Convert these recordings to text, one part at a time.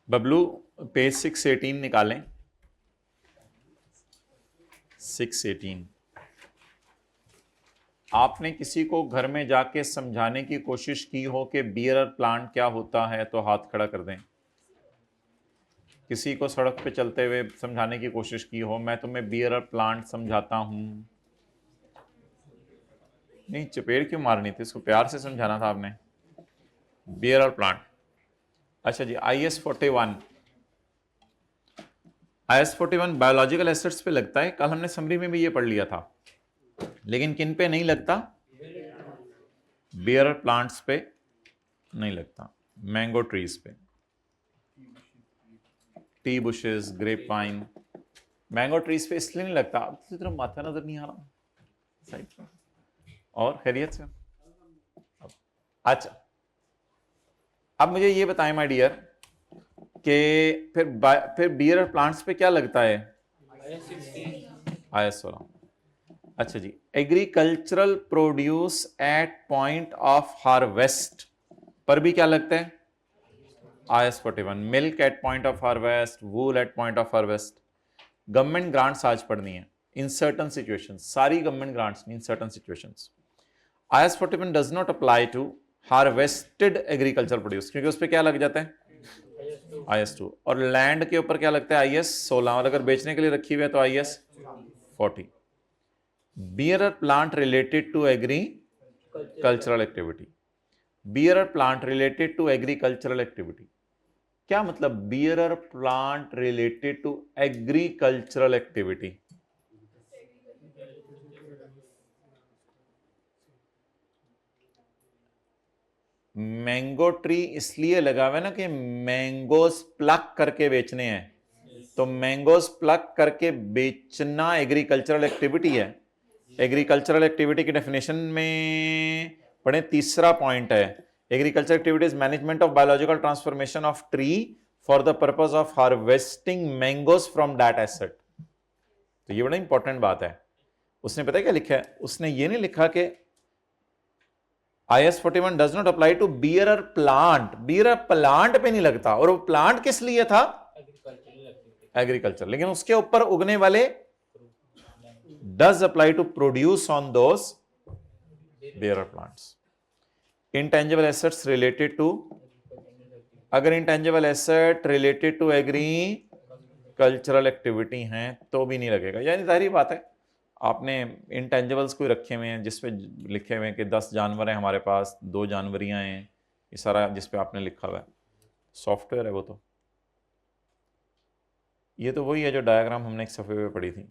Bablu page 618 निकालें। 618। आपने किसी को घर में जाके समझाने की कोशिश की हो कि बियर प्लांट क्या होता है तो हाथ खड़ा कर दें। किसी को सड़क पे चलते हुए समझाने की कोशिश की हो, मैं तुम्हें बियर प्लांट समझाता हूं। नहीं, चपेट क्यों मारनी थी, इसको प्यार से समझाना था आपने। Bear plant. अच्छा जी, IS-41 बायोलॉजिकल एसेट्स पे लगता है। कल हमने समरी में भी ये पढ़ लिया था, लेकिन किन पे नहीं लगता? बियर प्लांट्स पे नहीं लगता, मैंगो ट्रीज पे, tea bushes, grape vine. Mango trees पे इसलिए नहीं लगता, दूसरी तरफ माथा नजर नहीं आ रहा साइड। और खैरियत से? अच्छा, अब मुझे ये बताएं माय डियर कि फिर बियर प्लांट्स पे क्या लगता है? IS-16। अच्छा जी, agricultural produce at point of harvest पर भी क्या लगता है? IS-41। Milk at point of harvest, wool at point of harvest. Government grants आज पढ़नी है इन सर्टन सिचुएशंस, सारी government grants in certain situations. IS-41 does not apply to harvested agriculture produce, क्योंकि उस पर क्या लग जाता है? IS-2। और लैंड के ऊपर क्या लगता है? IS-16। और अगर बेचने के लिए रखी हुई है तो IS-40। Bear plant related to agricultural activity. Bear plant related to agricultural activity. क्या मतलब bear plant related to agricultural activity? Mango tree इसलिए लगा हुआ है ना कि मैंगोस प्लक करके बेचने हैं, तो मैंगोस प्लक करके बेचना एग्रीकल्चरल एक्टिविटी है। एग्रीकल्चरल एक्टिविटी की डेफिनेशन में पढ़े, तीसरा पॉइंट है, agriculture activities management of biological transformation of tree for the purpose of harvesting mangoes from that asset. तो ये बड़ा इंपॉर्टेंट बात है। उसने पता है क्या लिखा है? उसने ये नहीं लिखा कि IS-41 does not apply to bear plant. Bear plant पे नहीं लगता, और वो प्लांट किस लिए था? एग्रीकल्चर। लेकिन उसके ऊपर उगने वाले does apply to produce on those bearer plants. Intangible assets related to, अगर intangible asset related to agricultural activity हैं तो भी नहीं लगेगा। यानी जाहिर बात है, आपने इंटेंजिबल्स कोई रखे हुए हैं जिसपे लिखे हुए हैं कि 10 जानवर हैं हमारे पास, 2 जानवरियां हैं, ये सारा जिसपे आपने लिखा हुआ है, सॉफ्टवेयर है वो। तो ये तो वही है जो डायग्राम हमने एक सफ़े पे पढ़ी थी।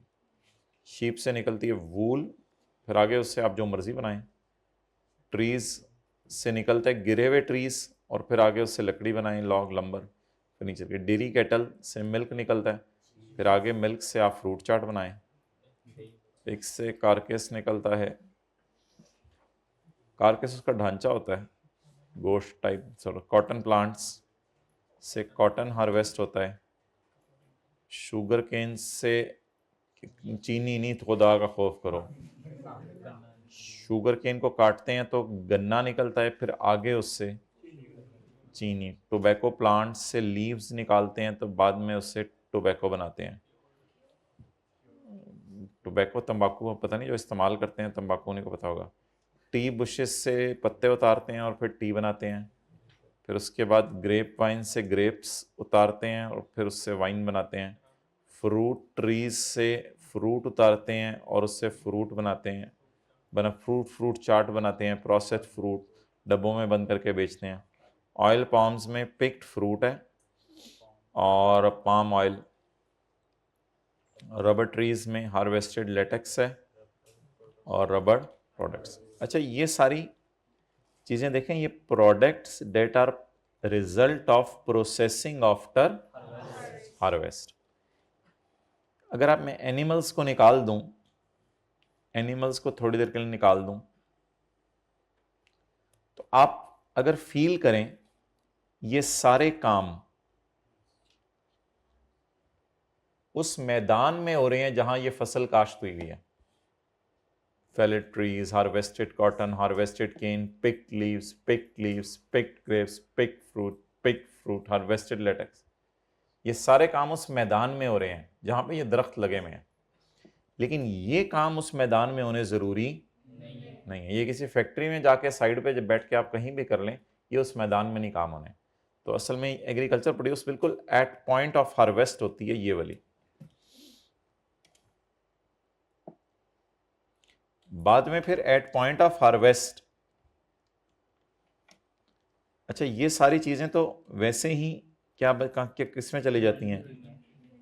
शीप से निकलती है वूल, फिर आगे उससे आप जो मर्जी बनाएं। ट्रीज से निकलते हैं गिरे हुए ट्रीज, और फिर आगे उससे लकड़ी बनाएं, लॉग, लंबर। फिर नीचे के डेयरी कैटल से मिल्क निकलता है, फिर आगे मिल्क से आप फ्रूट चाट बनाएं। एक से कारकेस निकलता है, कारकेस उसका ढांचा होता है, गोश्त टाइप। कॉटन प्लांट्स से कॉटन हार्वेस्ट होता है। शुगर केन से, चीनी नहीं, खुदा का खौफ करो, शुगर केन को काटते हैं तो गन्ना निकलता है, फिर आगे उससे चीनी। टोबैको प्लांट से लीव्स निकालते हैं तो बाद में उससे टोबैको बनाते हैं। टोबैको तंबाकू, पता नहीं जो इस्तेमाल करते हैं तंबाकू उन्हीं को पता होगा। टी बुशेस से पत्ते उतारते हैं और फिर टी बनाते हैं। फिर उसके बाद ग्रेप वाइन से ग्रेप्स उतारते हैं और फिर उससे वाइन बनाते हैं। फ्रूट ट्रीज से फ्रूट उतारते हैं और उससे फ्रूट बनाते हैं, फ्रूट चाट बनाते हैं। प्रोसेस्ड फ्रूट डब्बों में बंद करके बेचते हैं। ऑयल पाम्स में पिक्ड फ्रूट है और पाम ऑयल। रबर ट्रीज में हार्वेस्टेड लेटेक्स है और रबर प्रोडक्ट्स। अच्छा, ये सारी चीज़ें देखें, ये products that are result of processing after harvest. अगर आप मैं एनिमल्स को निकाल दूं, एनिमल्स को थोड़ी देर के लिए निकाल दूं, तो आप अगर फील करें ये सारे काम उस मैदान में हो रहे हैं जहां ये फसल काश्त हुई हुई है। Felled trees, harvested cotton, harvested cane, picked leaves, picked grapes, picked fruit, harvested latex. ये सारे काम उस मैदान में हो रहे हैं जहां पे ये दरख्त लगे हुए हैं, लेकिन ये काम उस मैदान में होने जरूरी नहीं है। ये किसी फैक्ट्री में जाके साइड पे जब बैठ के आप कहीं भी कर लें, ये उस मैदान में नहीं काम होने। तो असल में एग्रीकल्चर प्रोड्यूस बिल्कुल एट पॉइंट ऑफ हार्वेस्ट होती है ये वाली। बाद में फिर एट पॉइंट ऑफ हार्वेस्ट, अच्छा ये सारी चीजें तो वैसे ही क्या किस में चली जाती हैं,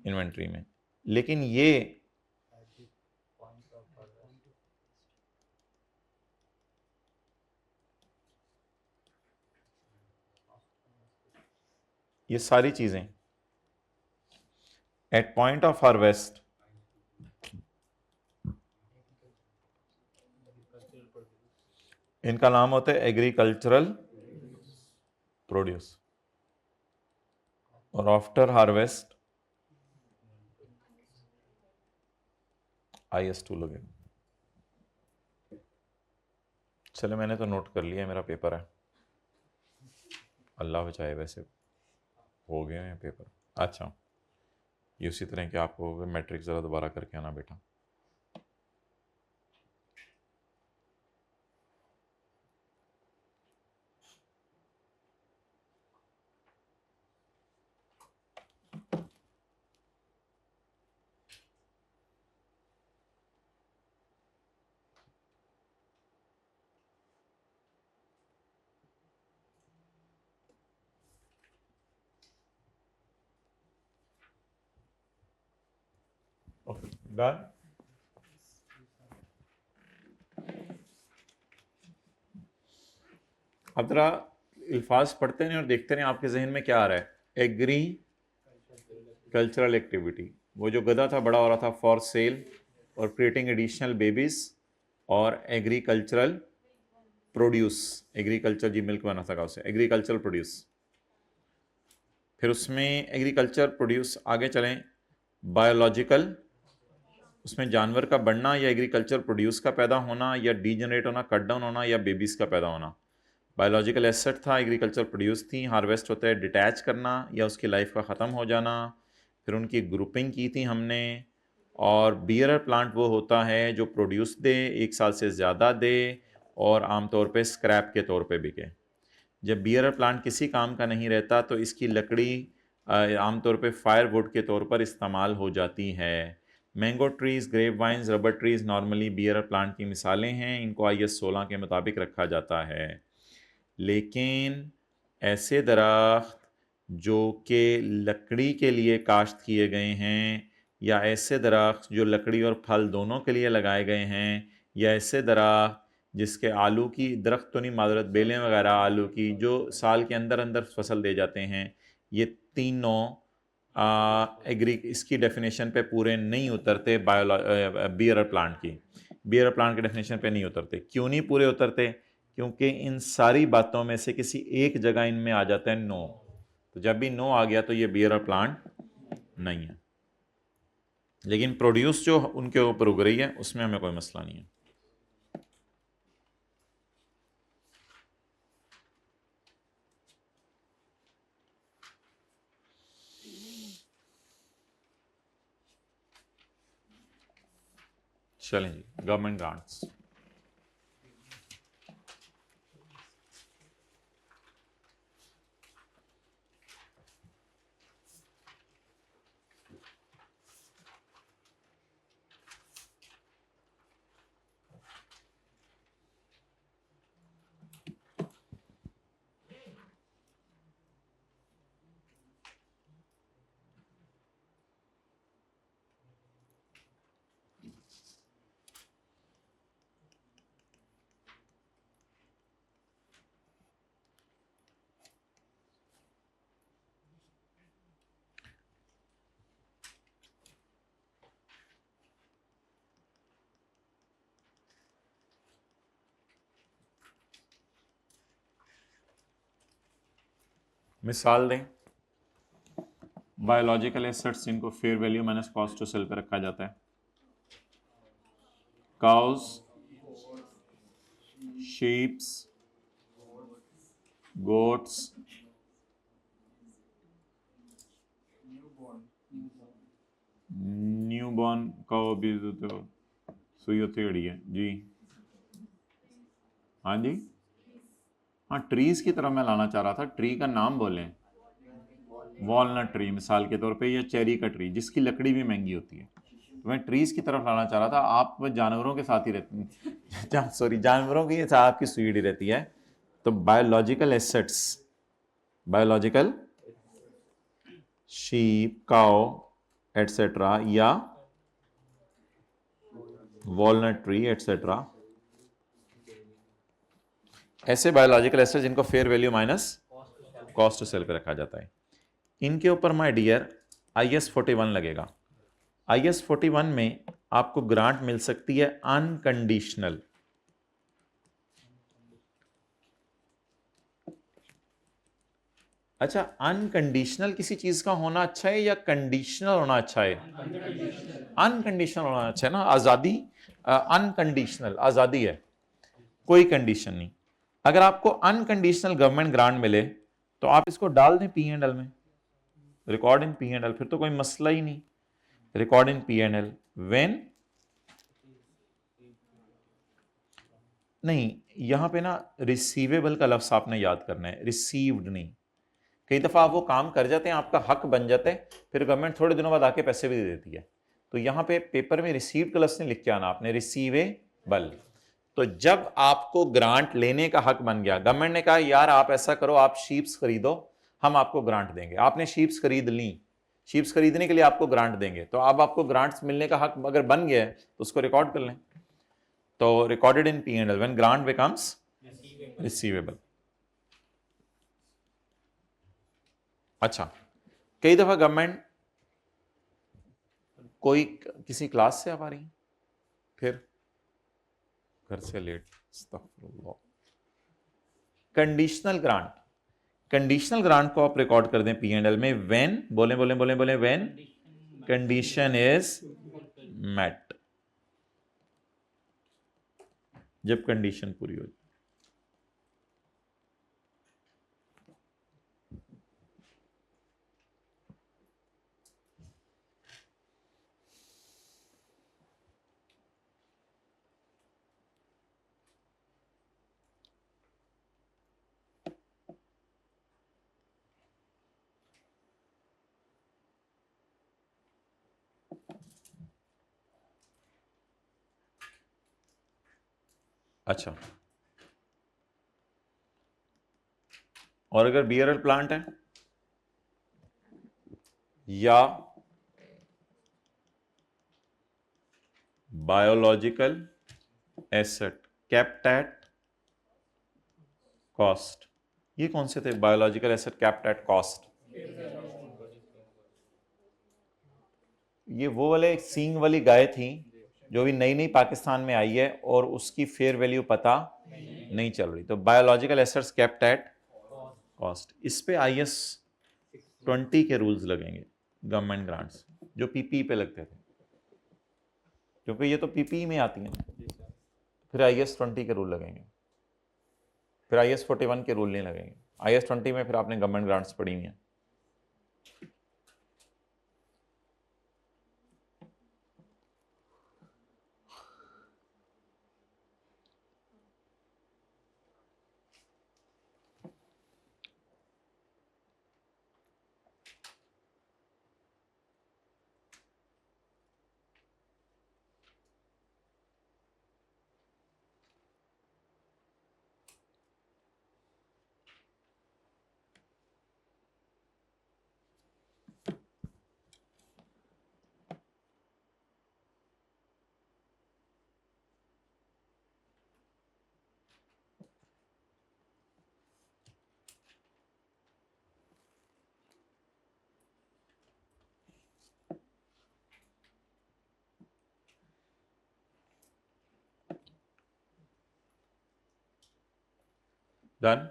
इन्वेंट्री में, लेकिन ये सारी चीजें एट पॉइंट ऑफ हार्वेस्ट इनका नाम होता है एग्रीकल्चरल प्रोड्यूस, और आफ्टर हार्वेस्ट IS2 लगे। चले मैंने तो नोट कर लिया, मेरा पेपर है, अल्लाह बचाए, वैसे हो गया है पेपर। अच्छा ये उसी तरह के आपको मैट्रिक ज़रा दोबारा करके आना बेटा। डन। अब जरा अल्फाज पढ़ते नहीं और देखते नहीं आपके जहन में क्या आ रहा है। एग्री कल्चरल एक्टिविटी, वो जो गधा था बड़ा हो रहा था, फॉर सेल और क्रिएटिंग एडिशनल बेबीज, और agricultural produce, agriculture G milk बना था उसे, एग्रीकल्चरल प्रोड्यूस। फिर उसमें एग्रीकल्चर प्रोड्यूस आगे चलें, बायोलॉजिकल, उसमें जानवर का बढ़ना या एग्रीकल्चर प्रोड्यूस का पैदा होना या डीजनरेट होना, कट डाउन होना या बेबीज का पैदा होना। बायोलॉजिकल एसेट था, एग्रीकल्चर प्रोड्यूस थी। हार्वेस्ट होता है डिटैच करना या उसकी लाइफ का ख़त्म हो जाना। फिर उनकी ग्रुपिंग की थी हमने। और बियरर प्लांट वो होता है जो प्रोड्यूस दे, 1 साल से ज़्यादा दे और आमतौर पे स्क्रैप के तौर पे बिके। जब बियरर प्लांट किसी काम का नहीं रहता तो इसकी लकड़ी आमतौर पे फायरवुड के तौर पर इस्तेमाल हो जाती है। Mango trees, grape vines, rubber trees normally bearer plant की मिसालें हैं, इनको IS 16 के मुताबिक रखा जाता है। लेकिन ऐसे दरख्त जो कि लकड़ी के लिए काश्त किए गए हैं, या ऐसे दरख्त जो लकड़ी और फल दोनों के लिए लगाए गए हैं, या ऐसे दरख्त जिसके आलू की दरख्त तो नहीं, माजरत बेलें वगैरह आलू की जो साल के अंदर अंदर फसल दे जाते हैं, ये तीनों एग्री इसकी डेफिनेशन पे पूरे नहीं उतरते। बियरर प्लांट की, बियरर प्लांट के डेफिनेशन पे नहीं उतरते। क्यों नहीं पूरे उतरते? क्योंकि इन सारी बातों में से किसी एक जगह इनमें आ जाता है नो। तो जब भी नो आ गया तो ये बियरर प्लांट नहीं है। लेकिन प्रोड्यूस जो उनके ऊपर उग रही है उसमें हमें कोई मसला नहीं है। चलें जी, गवर्नमेंट ग्रांट्स। मिसाल दें, बायोलॉजिकल एसेट्स इनको fair value minus cost to sell पे रखा जाता है। Cows, sheeps, goats, new born का भी तो सुई होती है जी। हाँ जी, हाँ ट्रीज की तरफ मैं लाना चाह रहा था, ट्री का नाम बोलें। वॉलनट ट्री मिसाल के तौर पे, या चेरी का ट्री जिसकी लकड़ी भी महंगी होती है। तो मैं ट्रीज की तरफ लाना चाह रहा था, आप जानवरों के साथ ही रहते सॉरी जानवरों की साथ आपकी सुई रहती है। तो biological assets, biological sheep cow etcetera या वॉलनट ट्री एटसेट्रा, ऐसे बायोलॉजिकल एसेट्स जिनको fair value minus cost to sell पे रखा जाता है, इनके ऊपर माय डियर IS 41 लगेगा। IS 41 में आपको ग्रांट मिल सकती है अनकंडीशनल। अच्छा, अनकंडीशनल किसी चीज का होना अच्छा है या कंडीशनल होना अच्छा है? अनकंडीशनल होना अच्छा है ना। आजादी, अनकंडीशनल आजादी है, कोई कंडीशन नहीं। अगर आपको अनकंडीशनल गवर्नमेंट ग्रांट मिले तो आप इसको डाल दें P&L में, रिकॉर्ड इन P&L, फिर तो कोई मसला ही नहीं। रिकॉर्ड इन P&L व्हेन, नहीं यहां पे ना रिसीवेबल का लफ्ज आपने याद करना है, रिसीव्ड नहीं। कई दफा आप वो काम कर जाते हैं, आपका हक बन जाता है, फिर गवर्नमेंट थोड़े दिनों बाद आके पैसे भी दे देती है। तो यहां पे पेपर में रिसीव्ड का लफ्ज नहीं लिख के आना आपने, रिसीवेबल। तो जब आपको ग्रांट लेने का हक बन गया, गवर्नमेंट ने कहा यार आप ऐसा करो, आप शीप्स खरीदो, हम आपको ग्रांट देंगे, आपने शीप्स खरीद ली, शीप्स खरीदने के लिए आपको ग्रांट देंगे, तो अब आपको ग्रांट्स मिलने का हक अगर बन गया है तो उसको रिकॉर्ड कर लें। तो recorded in P&L when grant becomes receivable. अच्छा, कई दफा गवर्नमेंट कोई किसी क्लास से आ रही है, फिर घर से late, conditional grant, conditional grant को आप रिकॉर्ड कर दें P&L में व्हेन, बोले बोले बोले बोले व्हेन कंडीशन इज मेट, जब कंडीशन पूरी हो जाए। अच्छा, और अगर BRL प्लांट है या biological asset kept at cost, ये कौन से थे biological asset kept at cost? ये वो वाले सींग वाली गाय थी जो भी नई नई पाकिस्तान में आई है और उसकी फेयर वैल्यू पता नहीं चल रही। तो biological assets kept at cost, इस पे IS 20 के रूल्स लगेंगे गवर्नमेंट ग्रांट्स, जो PPE पे लगते थे, क्योंकि ये तो PPE में आती हैं। फिर IS 20 के रूल लगेंगे, फिर IS 41 के रूल नहीं लगेंगे। IS 20 में फिर आपने गवर्नमेंट ग्रांट्स पढ़ी हुई हैं। डन।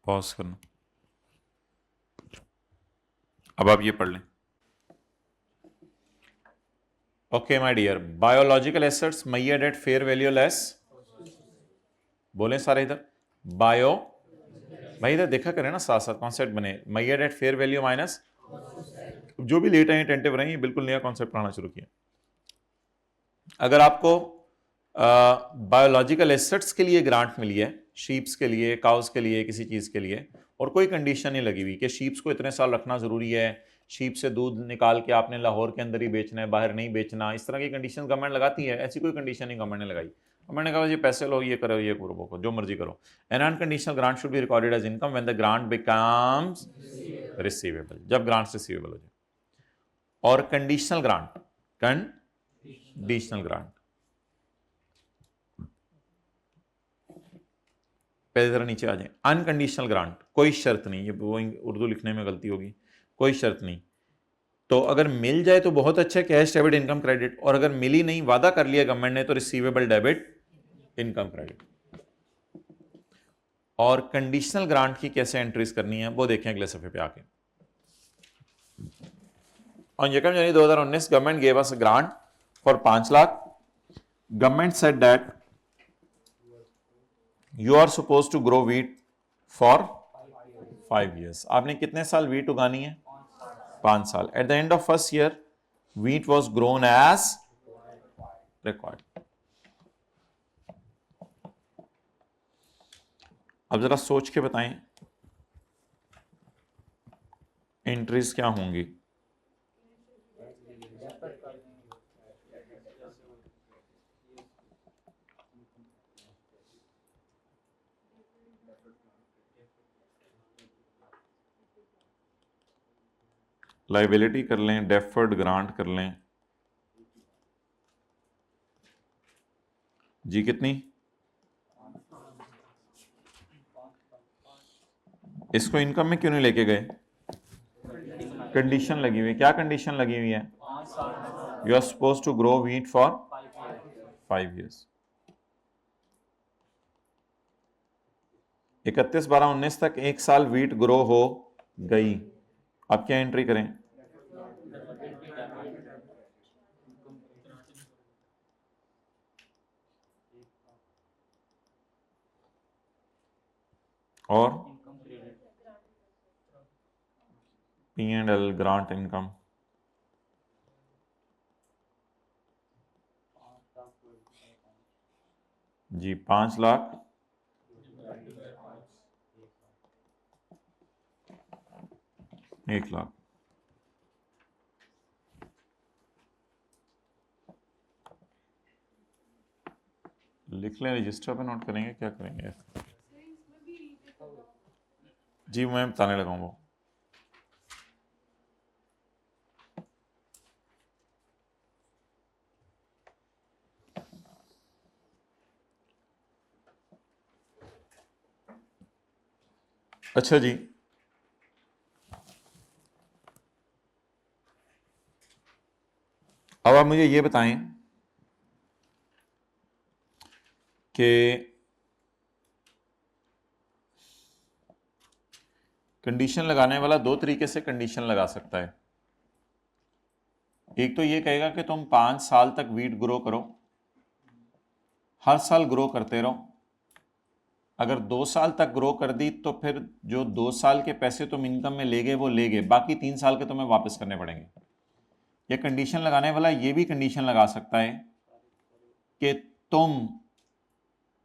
पॉज करना। अब आप ये पढ़ लें। Okay my dear, biological assets measured at fair value less, बोले सारे इधर बायो, भाई इधर देखा करें ना साथ साथ कॉन्सेप्ट बने, मैयड एट फेयर वैल्यू माइनस, जो भी लेट आए टेंटिव रहे, बिल्कुल नया कॉन्सेप्ट पढ़ाना शुरू किया। अगर आपको बायोलॉजिकल एसेट्स के लिए ग्रांट मिली है, शीप्स के लिए, काउस के लिए, किसी चीज के लिए, और कोई कंडीशन नहीं लगी हुई कि शीप्स को इतने साल रखना जरूरी है, शीप से दूध निकाल के आपने लाहौर के अंदर ही बेचना है, बाहर नहीं बेचना, इस तरह की कंडीशन गवर्नमेंट लगाती है। ऐसी कोई कंडीशन नहीं गवर्नमेंट ने लगाई। गवर्नमेंट ने कहा ये पैसे लो, ये करो, ये करो, जो मर्जी करो। An unconditional grant should be recorded as income when the grant becomes receivable, जब ग्रांट रिसीवेबल हो जाए। और कंडीशनल ग्रांट, कंडीशनल ग्रांट पहले जरा नीचे आ जाए। अनकंडीशनल ग्रांट, कोई शर्त नहीं, ये वो उर्दू लिखने में गलती होगी, कोई शर्त नहीं। तो अगर मिल जाए तो बहुत अच्छा, कैश डेबिट इनकम क्रेडिट, और अगर मिली नहीं, वादा कर लिया गवर्नमेंट ने, तो रिसीवेबल डेबिट इनकम क्रेडिट। और कंडीशनल ग्रांट की कैसे एंट्रीज करनी है वो देखें अगले सफे पे आके। On 2 January 2019 government gave us grant for 5 lakh. Government said that you are suppose to grow wheat for 5 years। आपने कितने साल वीट उगानी है? 5 साल। At the end of first year wheat was grown as required. अब जरा सोच के बताएं एंट्रीज क्या होंगी। लाइबिलिटी कर लें, डेफर्ड ग्रांट कर लें जी, कितनी? इसको इनकम में क्यों नहीं लेके गए? कंडीशन लगी हुई है। क्या कंडीशन लगी हुई है? You are suppose to grow wheat for 5 years। 31/12/19 तक 1 साल वीट ग्रो हो गई। अब क्या एंट्री करें? और P&L ग्रांट इनकम जी 5 लाख 1 लाख। लिख लें, रजिस्टर पे नोट करेंगे, क्या करेंगे? जी मैं बताने लगा वो। अच्छा जी, अब आप मुझे ये बताएं कि कंडीशन लगाने वाला 2 तरीके से कंडीशन लगा सकता है। एक तो ये कहेगा कि तुम 5 साल तक वीट ग्रो करो, हर साल ग्रो करते रहो। अगर 2 साल तक ग्रो कर दी तो फिर जो 2 साल के पैसे तुम इनकम में ले गए वो ले गए, बाकी 3 साल के तुम्हें वापस करने पड़ेंगे। ये कंडीशन लगाने वाला ये भी कंडीशन लगा सकता है कि तुम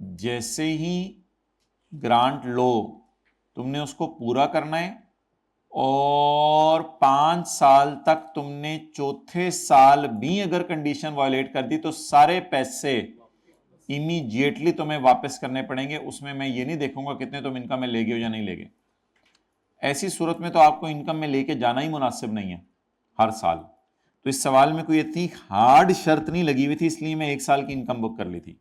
जैसे ही ग्रांट लो तुमने उसको पूरा करना है, और 5 साल तक तुमने चौथे साल भी अगर कंडीशन वायलेट कर दी तो सारे पैसे इमीडिएटली तुम्हें वापस करने पड़ेंगे। उसमें मैं ये नहीं देखूंगा कितने तुम इनकम में ले गए हो या नहीं ले गए। ऐसी सूरत में तो आपको इनकम में लेके जाना ही मुनासिब नहीं है हर साल। तो इस सवाल में कोई इतनी हार्ड शर्त नहीं लगी हुई थी, इसलिए मैं 1 साल की इनकम बुक कर ली थी।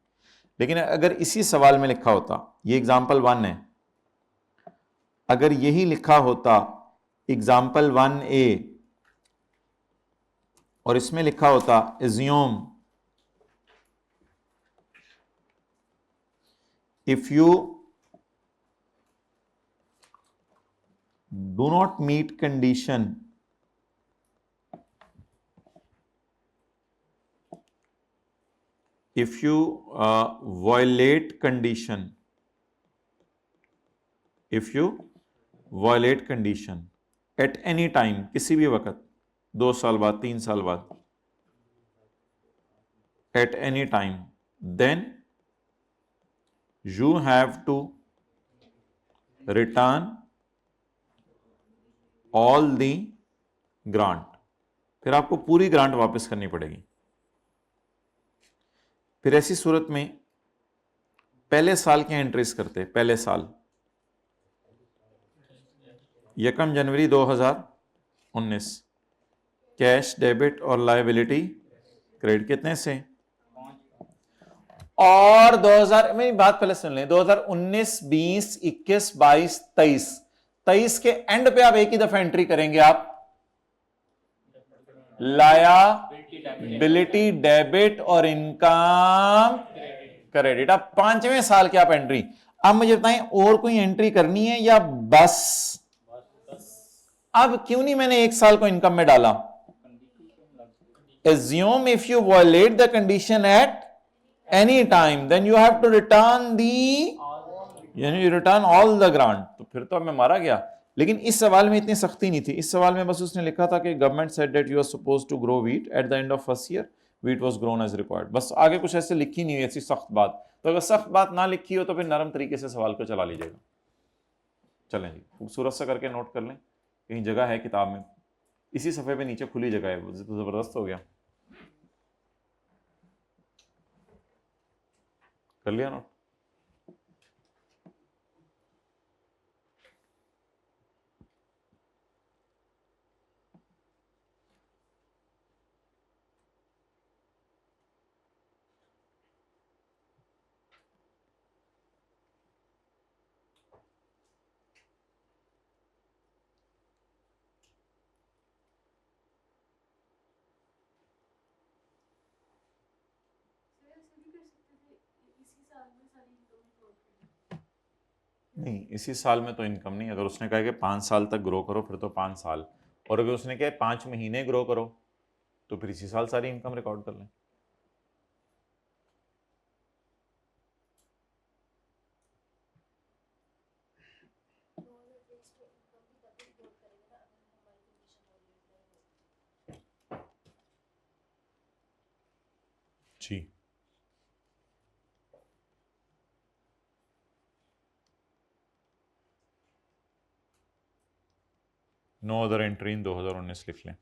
लेकिन अगर इसी सवाल में लिखा होता, ये एग्जाम्पल 1 है, अगर यही लिखा होता एग्जाम्पल 1A और इसमें लिखा होता assume if you do not meet condition if you violate condition, if you violate condition at any time, किसी भी वक्त, 2 साल बाद, 3 साल बाद, at any time, then you have to return all the grant, फिर आपको पूरी ग्रांट वापस करनी पड़ेगी। फिर ऐसी सूरत में पहले साल की एंट्रीज करते, पहले साल 1 जनवरी 2019, कैश डेबिट और लायबिलिटी क्रेडिट कितने से, और 2000, मेरी बात पहले सुन लें, 2019, 20, 21, 22, 23 के एंड पे आप एक ही दफा एंट्री करेंगे, आप लायबिलिटी डेबिट और इनकम क्रेडिट, अब 5वें साल की आप एंट्री। अब मुझे बताएं और कोई एंट्री करनी है या बस? अब क्यों नहीं मैंने 1 साल को इनकम में डाला? Assume if you violate the condition at any time, then you have to return you return all the grant। तो फिर तो अब मैं मारा गया। लेकिन इस सवाल में इतनी सख्ती नहीं थी, इस सवाल में बस उसने लिखा था कि government said that you are supposed to grow wheat at the end of first year, wheat was grown as required, बस आगे कुछ ऐसे लिखी नहीं हुई ऐसी सख्त बात। तो अगर सख्त बात ना लिखी हो तो फिर नरम तरीके से सवाल को चला लीजिएगा। चलें जी, खूबसूरत सा करके नोट कर लें, कहीं जगह है किताब में, इसी सफ़े पे नीचे खुली जगह है, तो ज़बरदस्त हो गया। कर लिया नोट? नहीं, इसी साल में तो इनकम नहीं। अगर उसने कहा कि 5 साल तक ग्रो करो फिर तो 5 साल, और अगर उसने कहा 5 महीने ग्रो करो तो फिर इसी साल सारी इनकम रिकॉर्ड कर लें। जी, नो अदर एंट्री इन 2019 लिख लें।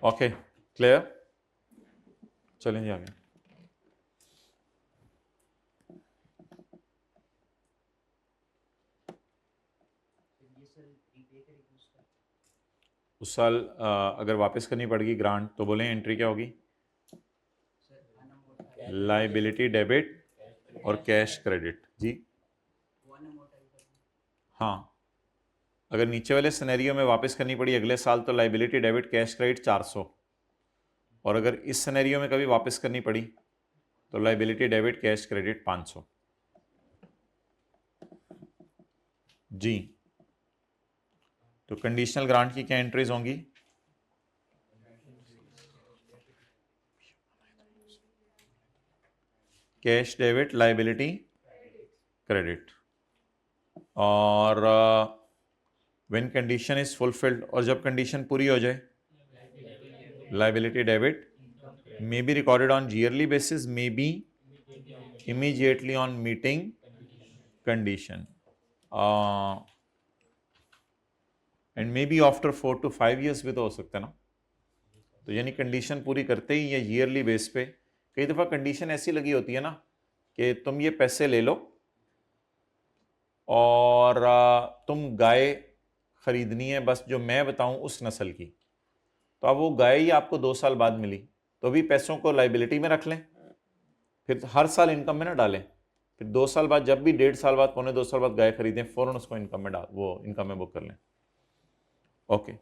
Okay, clear? चलें जी आगे। उस साल अगर वापस करनी पड़ेगी ग्रांट तो बोलें एंट्री क्या होगी? लायबिलिटी डेबिट और कैश क्रेडिट। जी हाँ, अगर नीचे वाले सिनेरियो में वापस करनी पड़ी अगले साल तो लायबिलिटी डेबिट कैश क्रेडिट 400, और अगर इस सिनेरियो में कभी वापस करनी पड़ी तो लायबिलिटी डेबिट कैश क्रेडिट 500। जी, तो कंडीशनल ग्रांट की क्या एंट्रीज होंगी? कैश डेबिट लायबिलिटी क्रेडिट, और व्हेन कंडीशन इज फुलफिल्ड, और जब कंडीशन पूरी हो जाए liability debit may be recorded on yearly basis, may be immediately on meeting condition, and may be after 4 to 5 years भी तो हो सकता है ना। तो यानी कंडीशन पूरी करते ही या ईयरली बेस पे, कई दफ़ा कंडीशन ऐसी लगी होती है ना कि तुम ये पैसे ले लो और तुम गाय खरीदनी है बस जो मैं बताऊं उस नस्ल की, तो अब वो गाय ही आपको 2 साल बाद मिली, तो भी पैसों को लायबिलिटी में रख लें, फिर हर साल इनकम में ना डालें, फिर 2 साल बाद, जब भी 1.5 साल बाद, पौने 2 साल बाद गाय खरीदें, फौरन उसको इनकम में डाल, वो इनकम में बुक कर लें। ओके,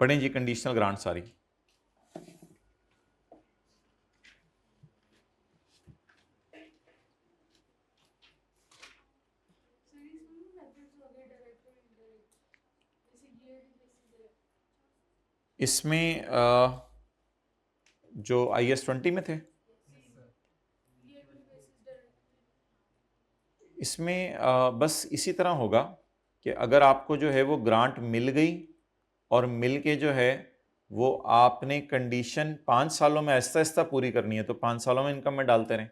पढ़ें जी कंडीशनल ग्रांट सारी। इसमें जो IS-20 में थे, इसमें बस इसी तरह होगा कि अगर आपको जो है वो ग्रांट मिल गई और मिल के जो है वो आपने कंडीशन 5 सालों में आहिस्ता आहिस्ता पूरी करनी है तो 5 सालों में इनकम में डालते रहें,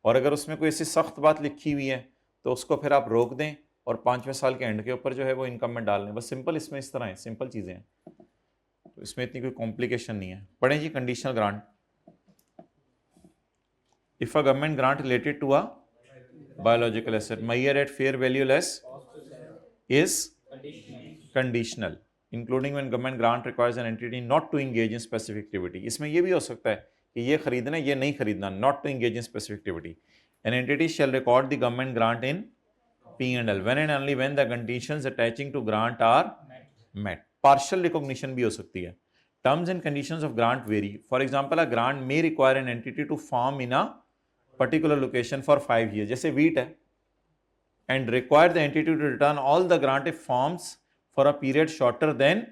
और अगर उसमें कोई ऐसी सख्त बात लिखी हुई है तो उसको फिर आप रोक दें और 5वें साल के एंड के ऊपर जो है वो इनकम में डाल लें। बस सिंपल इसमें इस तरह है, सिंपल चीज़ें हैं, तो इसमें इतनी कोई कॉम्प्लिकेशन नहीं है। पढ़ें जी conditional grant. If a government grant related to a biological asset measured at fair value less is conditional, including when government grant requires an entity not to engage in specific activity। इसमें ये भी हो सकता है कि ये खरीदना ये नहीं खरीदना, not to engage in specific activity। An entity shall record the government grant in P&L when and only when the conditions attaching to grant are met। Partial recognition भी हो सकती है। Terms and conditions of grant vary। For example, a grant may require an entity to farm in a particular location for 5 years, जैसे wheat है, and require the entity to return all the granted forms for a period shorter than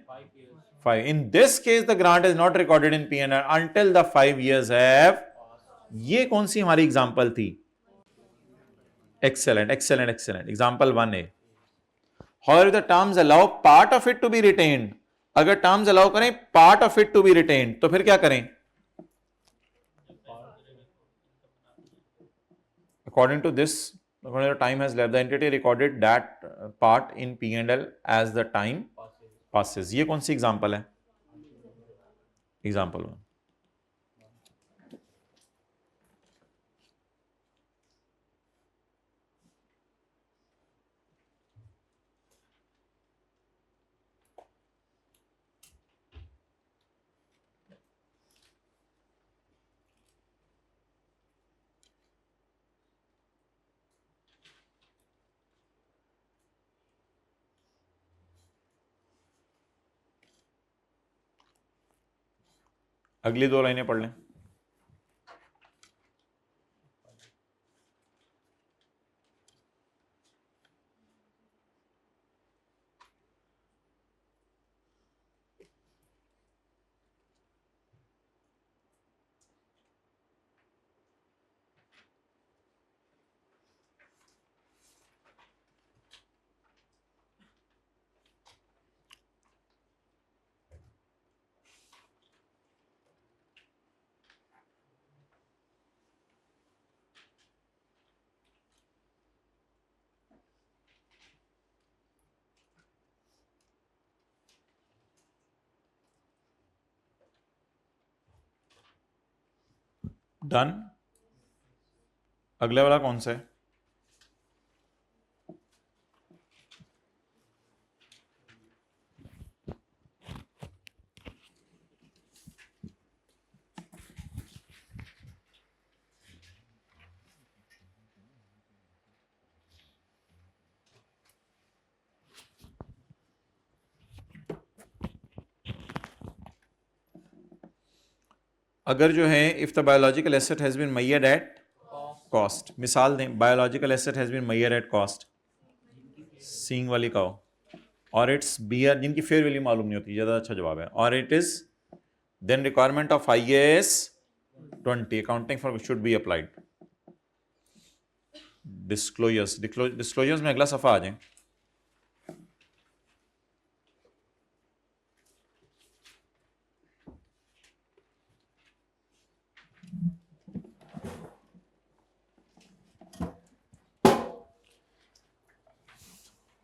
5। In this case, the grant is not recorded in P&L until the 5 years have। ये कौन सी हमारी example थी? Excellent, excellent, excellent। Example 1A। However, the terms allow part of it to be retained। अगर terms allow करें part of it to be retained, तो फिर क्या करें? According to this, according to the time has left, the entity recorded that part in P&L as the time passes। ये कौन सी example है? Example 1। अगली 2 लाइनें पढ़ लें। डन। अगले वाला कौन सा है? अगर जो है if the biological asset has been measured at cost, मिसाल दें biological asset has been measured at cost, सींग वाली काओ, और इट्स बियर, जिनकी फेयर वैल्यू मालूम नहीं होती, ज़्यादा अच्छा जवाब है, और it is then requirement of IAS 20 accounting for should be applied. Disclosures में अगला सफ़ा आ जाए।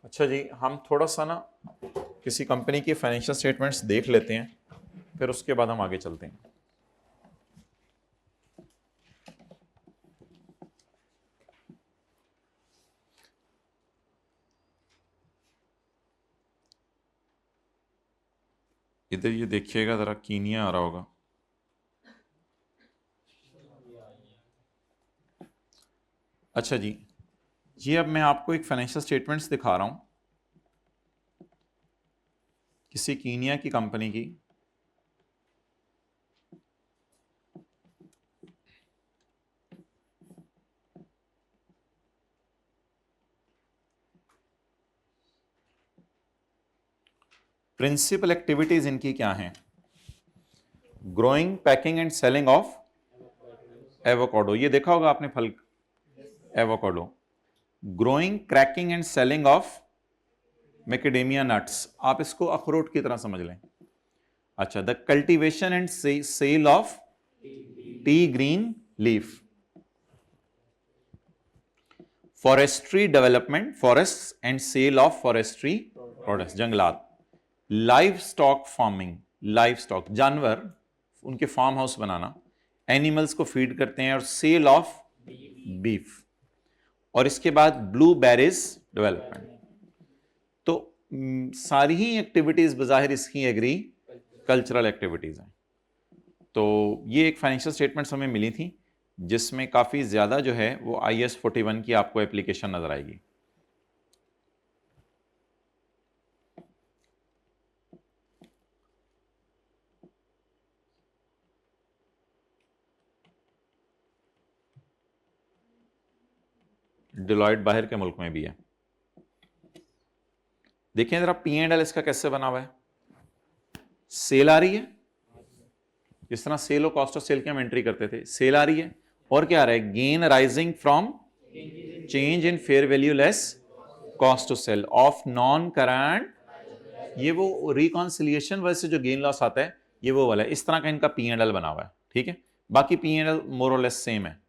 अच्छा जी, हम थोड़ा सा ना किसी कंपनी की फाइनेंशियल स्टेटमेंट्स देख लेते हैं, फिर उसके बाद हम आगे चलते हैं। इधर ये देखिएगा जरा, कीनिया आ रहा होगा। अच्छा जी, ये अब मैं आपको एक फाइनेंशियल स्टेटमेंट्स दिखा रहा हूं किसी कीनिया की कंपनी की। प्रिंसिपल एक्टिविटीज इनकी क्या हैं? Growing, packing and selling of avocado, ये देखा होगा आपने फल, avocado. Growing, cracking and selling of macadamia nuts, आप इसको अखरोट की तरह समझ लें। अच्छा, the cultivation and sale of tea green leaf, forestry development, forest and sale of forestry products, जंगलात। Live stock farming, live stock जानवर, उनके फार्म हाउस बनाना, एनिमल्स को फीड करते हैं, और सेल ऑफ बीफ। और इसके बाद ब्लूबेरीज डेवलपमेंट। तो सारी ही एक्टिविटीज बजाहिर इसकी एग्री कल्चरल एक्टिविटीज हैं। तो ये एक फाइनेंशियल स्टेटमेंट्स हमें मिली थी जिसमें काफी ज्यादा जो है वो IAS 41 की आपको एप्लीकेशन नजर आएगी। डिलॉयट बाहर के मुल्क में भी है। देखें जरा P&L इसका कैसे बना हुआ है। सेल आ रही है, जिस तरह सेल और कॉस्ट ऑफ सेल की हम एंट्री करते थे, सेल आ रही है। और क्या आ रहा है? Gain rising from change in fair value less cost to cell of non current. ये वो रिकॉन्सिलिएशन वजह से जो गेन लॉस आता है ये वो वाला है। इस तरह का इनका P&L बना हुआ है, ठीक है। बाकी P&L मोर और लेस सेम है।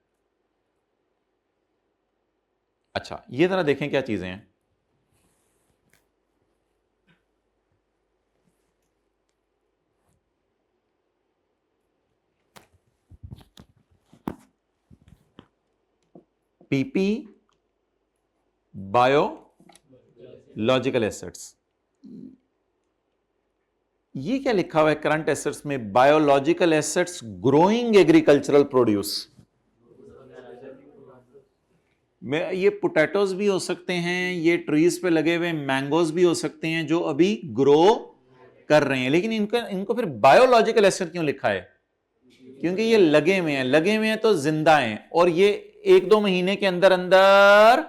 अच्छा, ये जरा देखें क्या चीजें हैं। PP बायोलॉजिकल एसेट्स, ये क्या लिखा हुआ है करंट एसेट्स में? Biological assets growing agricultural produce में, ये पोटैटोज भी हो सकते हैं, ये ट्रीज पे लगे हुए मैंगोज भी हो सकते हैं जो अभी ग्रो कर रहे हैं, लेकिन इनको फिर बायोलॉजिकल एसेट क्यों लिखा है? क्योंकि ये लगे हुए हैं, लगे हुए हैं तो जिंदा हैं, और ये 1-2 महीने के अंदर अंदर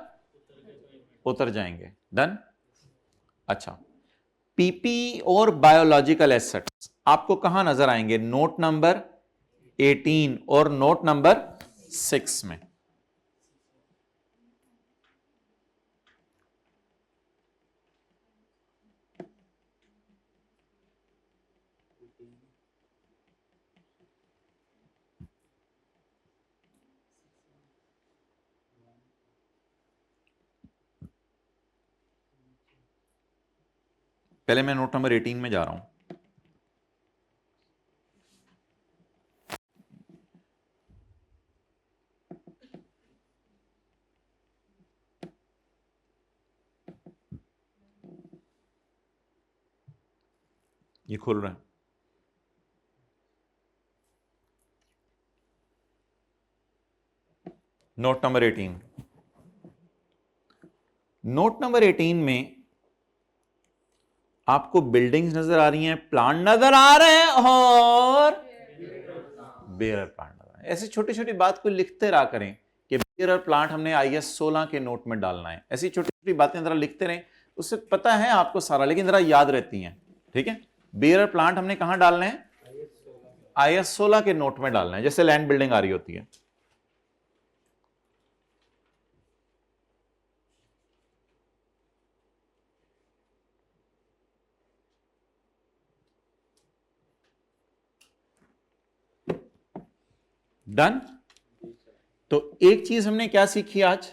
उतर जाएंगे। डन। अच्छा, PP और बायोलॉजिकल एसेट्स आपको कहां नजर आएंगे? नोट नंबर 18 और नोट नंबर 6 में। पहले मैं नोट नंबर 18 में जा रहा हूं। ये खुल रहा है। नोट नंबर 18, नोट नंबर 18 में आपको बिल्डिंग्स नजर आ रही हैं, प्लांट नजर आ रहे हैं, और बेयर प्लांट नजर आ रहे हैं। ऐसी छोटी छोटी बात को लिखते रहा करें कि बेयर प्लांट हमने IAS 16 के नोट में डालना है। ऐसी छोटी छोटी बातें जरा लिखते रहें, उससे पता है आपको सारा, लेकिन जरा याद रहती हैं, ठीक है। बेयर प्लांट हमने कहां डालना है? IAS 16 के नोट में डालना है, जैसे लैंड बिल्डिंग आ रही होती है। डन। तो एक चीज हमने क्या सीखी आज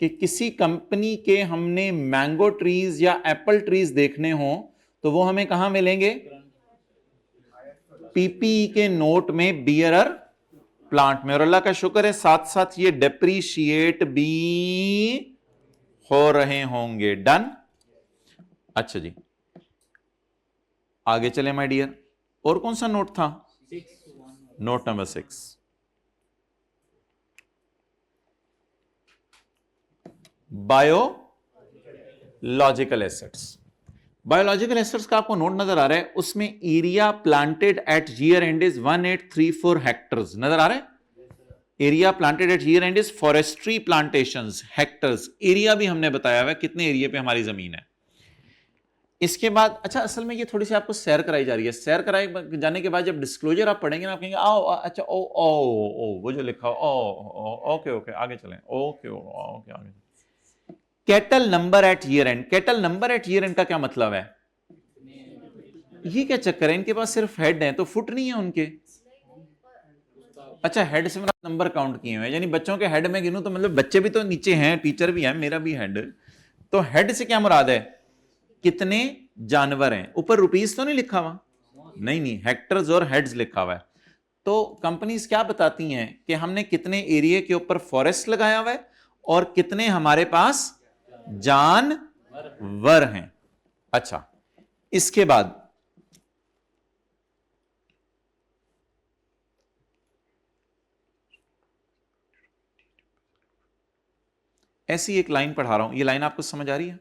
कि किसी कंपनी के हमने मैंगो ट्रीज या एप्पल ट्रीज देखने हो तो वो हमें कहां मिलेंगे? PP के नोट में, बियरर प्लांट में। और अल्लाह का शुक्र है साथ साथ ये डेप्रीशिएट भी हो रहे होंगे। डन। अच्छा जी, आगे चले माय डियर, और कौन सा नोट था? Note number 6, biological assets. Biological assets का आपको नोट नजर आ रहा है, उसमें area planted at year end is 1834 hectares नजर आ रहा है। Area planted at year end is forestry plantations, hectares. Area भी हमने बताया हुआ है कितने एरिया पे हमारी जमीन है। इसके बाद अच्छा, असल में ये थोड़ी सी आपको सैर कराई जा रही है। सैर कराई जाने के बाद जब डिस्क्लोजर आप पढ़ेंगे ना, आप कहेंगे आओ अच्छा ओ ओ ओ वो जो लिखा हो ओके ओके आगे चलें, ओके ओके आगे। Cattle number at year end, cattle number at year end का क्या मतलब है? ये क्या चक्कर है, इनके पास सिर्फ हेड है तो फुट नहीं है उनके। अच्छा, हेड से मेरा नंबर काउंट किए हुए हैं, यानी बच्चों के हेड में गिनूं तो मतलब बच्चे भी तो नीचे हैं, टीचर भी है, मेरा भी हेड। तो हेड से क्या मुराद है? कितने जानवर हैं। ऊपर रुपीस तो नहीं लिखा हुआ, नहीं नहीं, हेक्टर्स और हेड्स लिखा हुआ है। तो कंपनीज क्या बताती हैं कि हमने कितने एरिया के ऊपर फॉरेस्ट लगाया हुआ है और कितने हमारे पास जानवर हैं। अच्छा, इसके बाद ऐसी एक लाइन पढ़ा रहा हूं, ये लाइन आपको समझ आ रही है?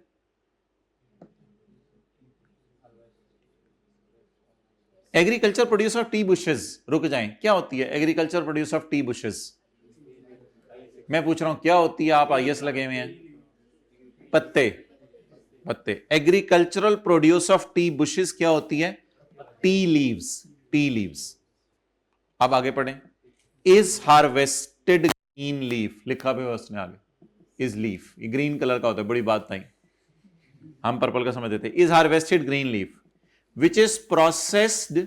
Agriculture produce of T bushes, रुक जाएं, क्या होती है agriculture produce of T bushes? मैं पूछ रहा हूं क्या होती है, आप आईएएस लगे हुए हैं। पत्ते, पत्ते। Agricultural produce of T bushes क्या होती है? Tea leaves, tea leaves. अब आगे पढ़ें। इज हार्वेस्टेड ग्रीन लीफ, लिखा भी उसने आगे, इज लीफ, ये ग्रीन कलर का होता है, बड़ी बात नहीं, हम पर्पल का समझ देते। Is harvested green leaf which is processed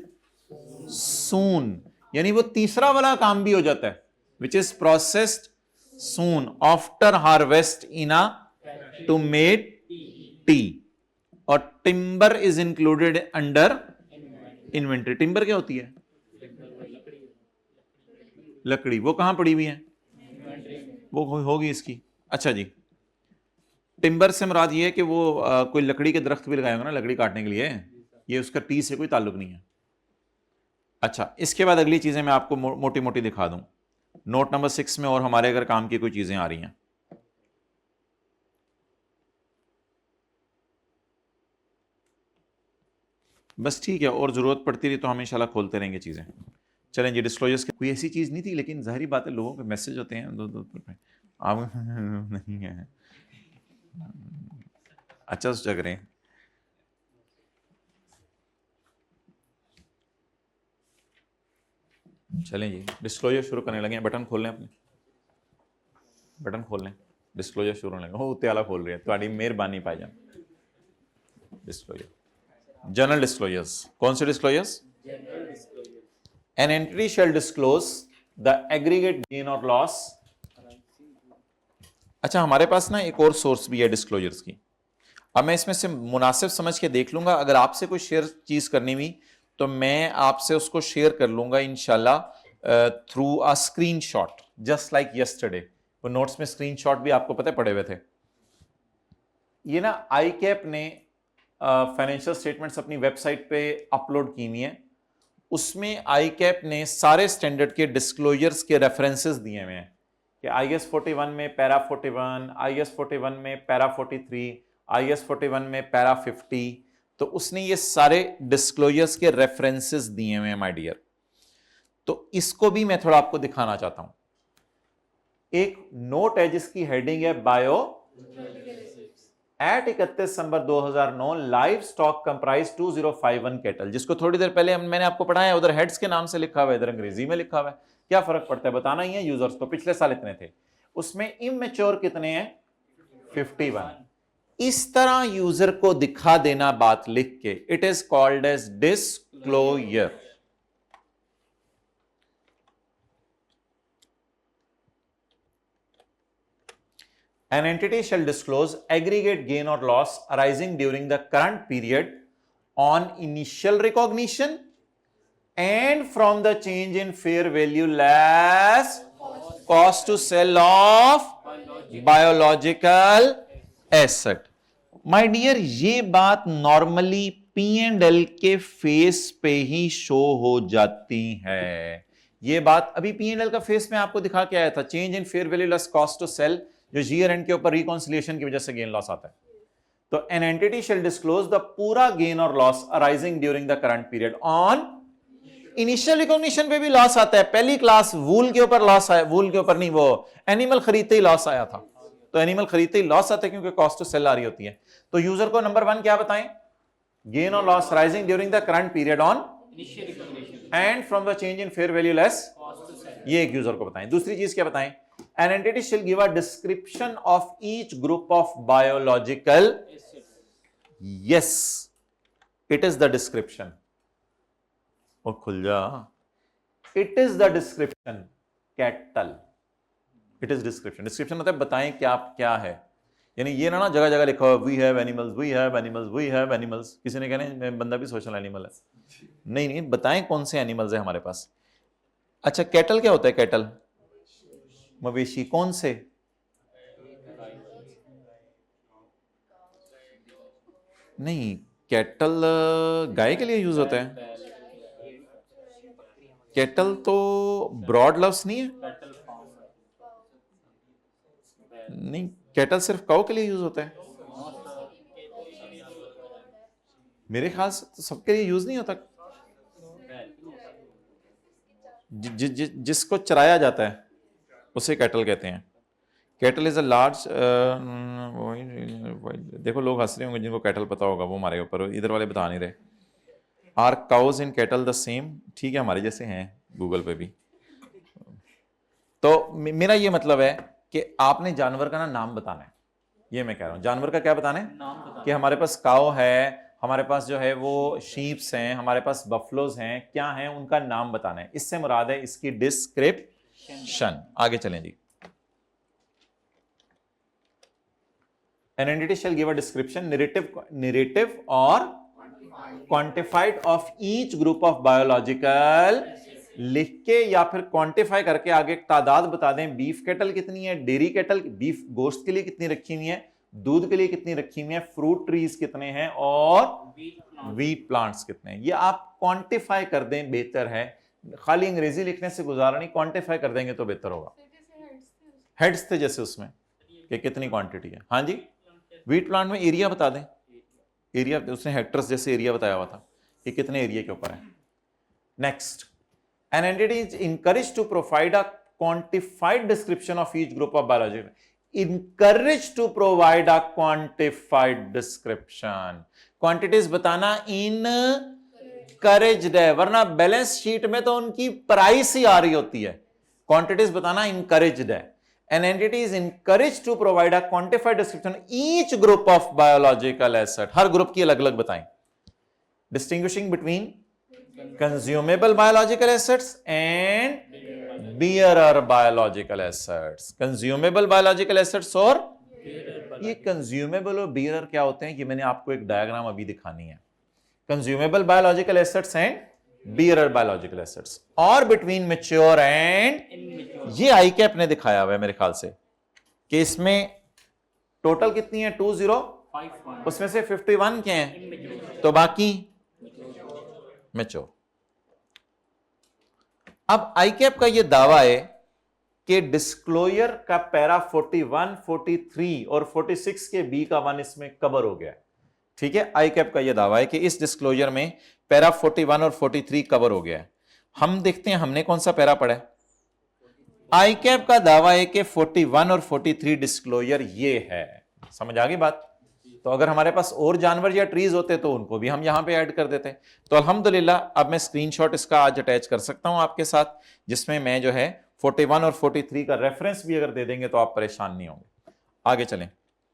soon, यानी वो तीसरा वाला काम भी हो जाता है, which is processed soon after harvest in a to made tea. और timber is included under inventory. Timber क्या होती है? लकड़ी। वो कहां पड़ी हुई है? वो होगी इसकी। अच्छा जी, टिम्बर से मुराद ये है कि वो कोई लकड़ी के दरख्त भी लगाए होंगे ना लकड़ी काटने के लिए, ये उसका टी से कोई ताल्लुक नहीं है। अच्छा, इसके बाद अगली चीजें मैं आपको मोटी मोटी दिखा दूं नोट नंबर 6 में, और हमारे अगर काम की कोई चीजें आ रही हैं। बस ठीक है, और जरूरत पड़ती रही तो हम इंशाल्लाह खोलते रहेंगे चीजें। चलें जी, डिस्क्लोजर्स की कोई ऐसी चीज नहीं थी, लेकिन जाहिर बात है लोगों के मैसेज होते हैं दो दो आप नहीं है। अच्छा सोचा करें। चलें जी, डिस्क्लोजर शुरू करने लगे हैं। बटन खोल लें अपने, बटन खोल लें, डिस्क्लोजर शुरू होने लगे। उत्ते वाला खोल रही है, तुम्हारी मेहरबानी पाई जान। Disclosure, general disclosures. कौन से disclosures? An entity shall disclose the aggregate gain और लॉस। अच्छा, हमारे पास ना एक और सोर्स भी है डिस्क्लोजर्स की। अब मैं इसमें से मुनासिब समझ के देख लूंगा, अगर आपसे कोई शेयर चीज करनी हुई तो मैं आपसे उसको शेयर कर लूंगा इंशाल्लाह through a screenshot, just like yesterday. वो नोट्स में स्क्रीनशॉट भी आपको पता है पड़े हुए थे। ये ना आई कैप ने फाइनेंशियल स्टेटमेंट्स अपनी वेबसाइट पे अपलोड की हुई है। उसमें आई कैप ने सारे स्टैंडर्ड के डिस्क्लोजर्स के रेफरेंसेस दिए हुए हैं कि IS 41 में पैरा 41, IS 41 में पैरा 43, IS 41 में पैरा 50। तो उसने ये सारे डिस्क्लोजर्स के रेफरेंसेस दिए हुए हैं माय डियर। तो इसको भी मैं थोड़ा आपको दिखाना चाहता हूं। एक नोट है जिसकी हेडिंग है बायो एट 31 दिसंबर 2009 लाइव स्टॉक कंप्राइज 2051 कैटल, जिसको थोड़ी देर पहले मैंने आपको पढ़ाया। उधर हेड्स के नाम से लिखा हुआ है, इधर अंग्रेजी में लिखा हुआ है। क्या फर्क पड़ता है, बताना ही है यूजर्स को। पिछले साल इतने थे, उसमें इमेच्योर कितने हैं? 51। इस तरह यूजर को दिखा देना बात लिख के, it is called as disclosure. An entity shall disclose aggregate gain or loss arising during the current period on initial recognition and from the change in fair value less cost to sell of biological asset. My dear, ये बात normally P&L के face पे ही show हो जाती है। ये बात अभी P&L का फेस में आपको दिखा के आया था, change in fair value less cost to sell, जो ईयर एंड के ऊपर रिकॉन्सिलिएशन की वजह से गेन लॉस आता है। तो N entity shall disclose the पूरा गेन और loss arising during the current period on initial recognition पे भी लॉस आता है। पहली क्लास वूल के ऊपर लॉस आया, वूल के ऊपर नहीं, वो एनिमल खरीदते ही लॉस आया था। तो एनिमल खरीदते ही लॉस आता है क्योंकि कॉस्ट टू सेल आ रही होती है। तो यूजर को नंबर 1 क्या बताएं, गेन और loss rising during the current period on and from the change in fair value less, ये एक यूजर को बताएं। दूसरी चीज क्या बताएं, N entity shall give a description of each group of biological, yes it is the description, और खुल जा, it is the description cattle, it is description. Description मतलब बताएं क्या क्या है, यानी ये ना जगह जगह लिखा हुआ we have animals, we have animals, we have animals. किसी ने कहना बंदा भी सोशल एनिमल है, नहीं नहीं, बताएं कौन से एनिमल्स है हमारे पास। अच्छा कैटल क्या होता है, कैटल मवेशी, कौन से, नहीं कैटल गाय के लिए यूज होता है, कैटल तो ब्रॉड लफ्ज नहीं है, नहीं कैटल सिर्फ काऊ के लिए यूज होता है, मेरे ख्याल से तो सबके लिए यूज नहीं होता। जिसको चराया जाता है उसे कैटल कहते हैं। कैटल इज अ लार्ज, देखो लोग हंस रहे होंगे जिनको कैटल पता होगा वो हमारे ऊपर, इधर वाले बता नहीं रहे। Are cows in cattle the same, ठीक है हमारे जैसे हैं गूगल पे भी। तो मेरा ये मतलब है कि आपने जानवर का ना नाम बताना है, ये मैं कह रहा हूं। जानवर का क्या बताना है कि हमारे पास काउ है, हमारे पास जो है वो शीप्स हैं, हमारे पास बफलोज हैं, क्या हैं उनका नाम बताना है। इससे मुराद है इसकी डिस्क्रिप्शन। आगे चलें जी। An entity shall give a description, narrative or quantified of each group of biological, लिख के या फिर क्वांटिफाई करके आगे एक तादाद बता दें, बीफ कैटल कितनी है, डेयरी कैटल बीफ गोश्त के लिए कितनी रखी हुई है, दूध के लिए कितनी रखी हुई है, फ्रूट ट्रीज कितने हैं और वीट प्लांट्स कितने हैं। ये आप क्वांटिफाई कर दें बेहतर है, खाली अंग्रेजी लिखने से गुजारा नहीं, क्वांटिफाई कर देंगे तो बेहतर होगा। हेड्स थे जैसे उसमें कि कितनी क्वांटिटी है। हाँ जी, वीट प्लांट में एरिया बता दें, एरिया उसने हेक्टर्स जैसे एरिया बताया हुआ था कि कितने एरिया के ऊपर है। Next, an entity is encouraged to provide a quantified description of each group of biology, encouraged to provide a quantified description, quantities बताना इनकरेज्ड है, वरना बैलेंस शीट में तो उनकी प्राइस ही आ रही होती है। क्वांटिटीज बताना इनकरेज्ड है। An entity is encouraged to provide a quantified description each group of biological asset, her group की अलग अलग बताएं, distinguishing between consumable biological assets and bearer biological assets। consumable biological assets और ये consumable और bearer क्या होते हैं, ये मैंने आपको एक डायग्राम अभी दिखानी है। consumable biological assets and bearer biological assets और between mature and, ये आई कैप ने दिखाया हुआ है मेरे ख्याल से कि इसमें टोटल कितनी है 205, उसमें से 51 क्या हैं, तो बाकी मैच्योर। अब आई कैप का ये दावा है कि डिस्क्लोजर का पैरा 41, 43 और 46 के बी का 1 इसमें कवर हो गया। ठीक है, आई कैप का ये दावा है कि इस डिस्क्लोजर में पैरा 41 और 43 कवर हो गया है। हम देखते हैं हमने कौन सा पैरा पढ़ा है। आई कैप का दावा है कि 41 और 43 डिस्क्लोजर ये है। समझ आ गई बात। तो अगर हमारे पास और जानवर या ट्रीज होते तो उनको भी हम यहां पे ऐड कर देते। तो अल्हम्दुलिल्लाह अब मैं स्क्रीनशॉट इसका आज अटैच कर सकता हूं आपके साथ, जिसमें मैं जो है 41 और 43 का रेफरेंस भी अगर दे देंगे तो आप परेशान नहीं होंगे। आगे चलें।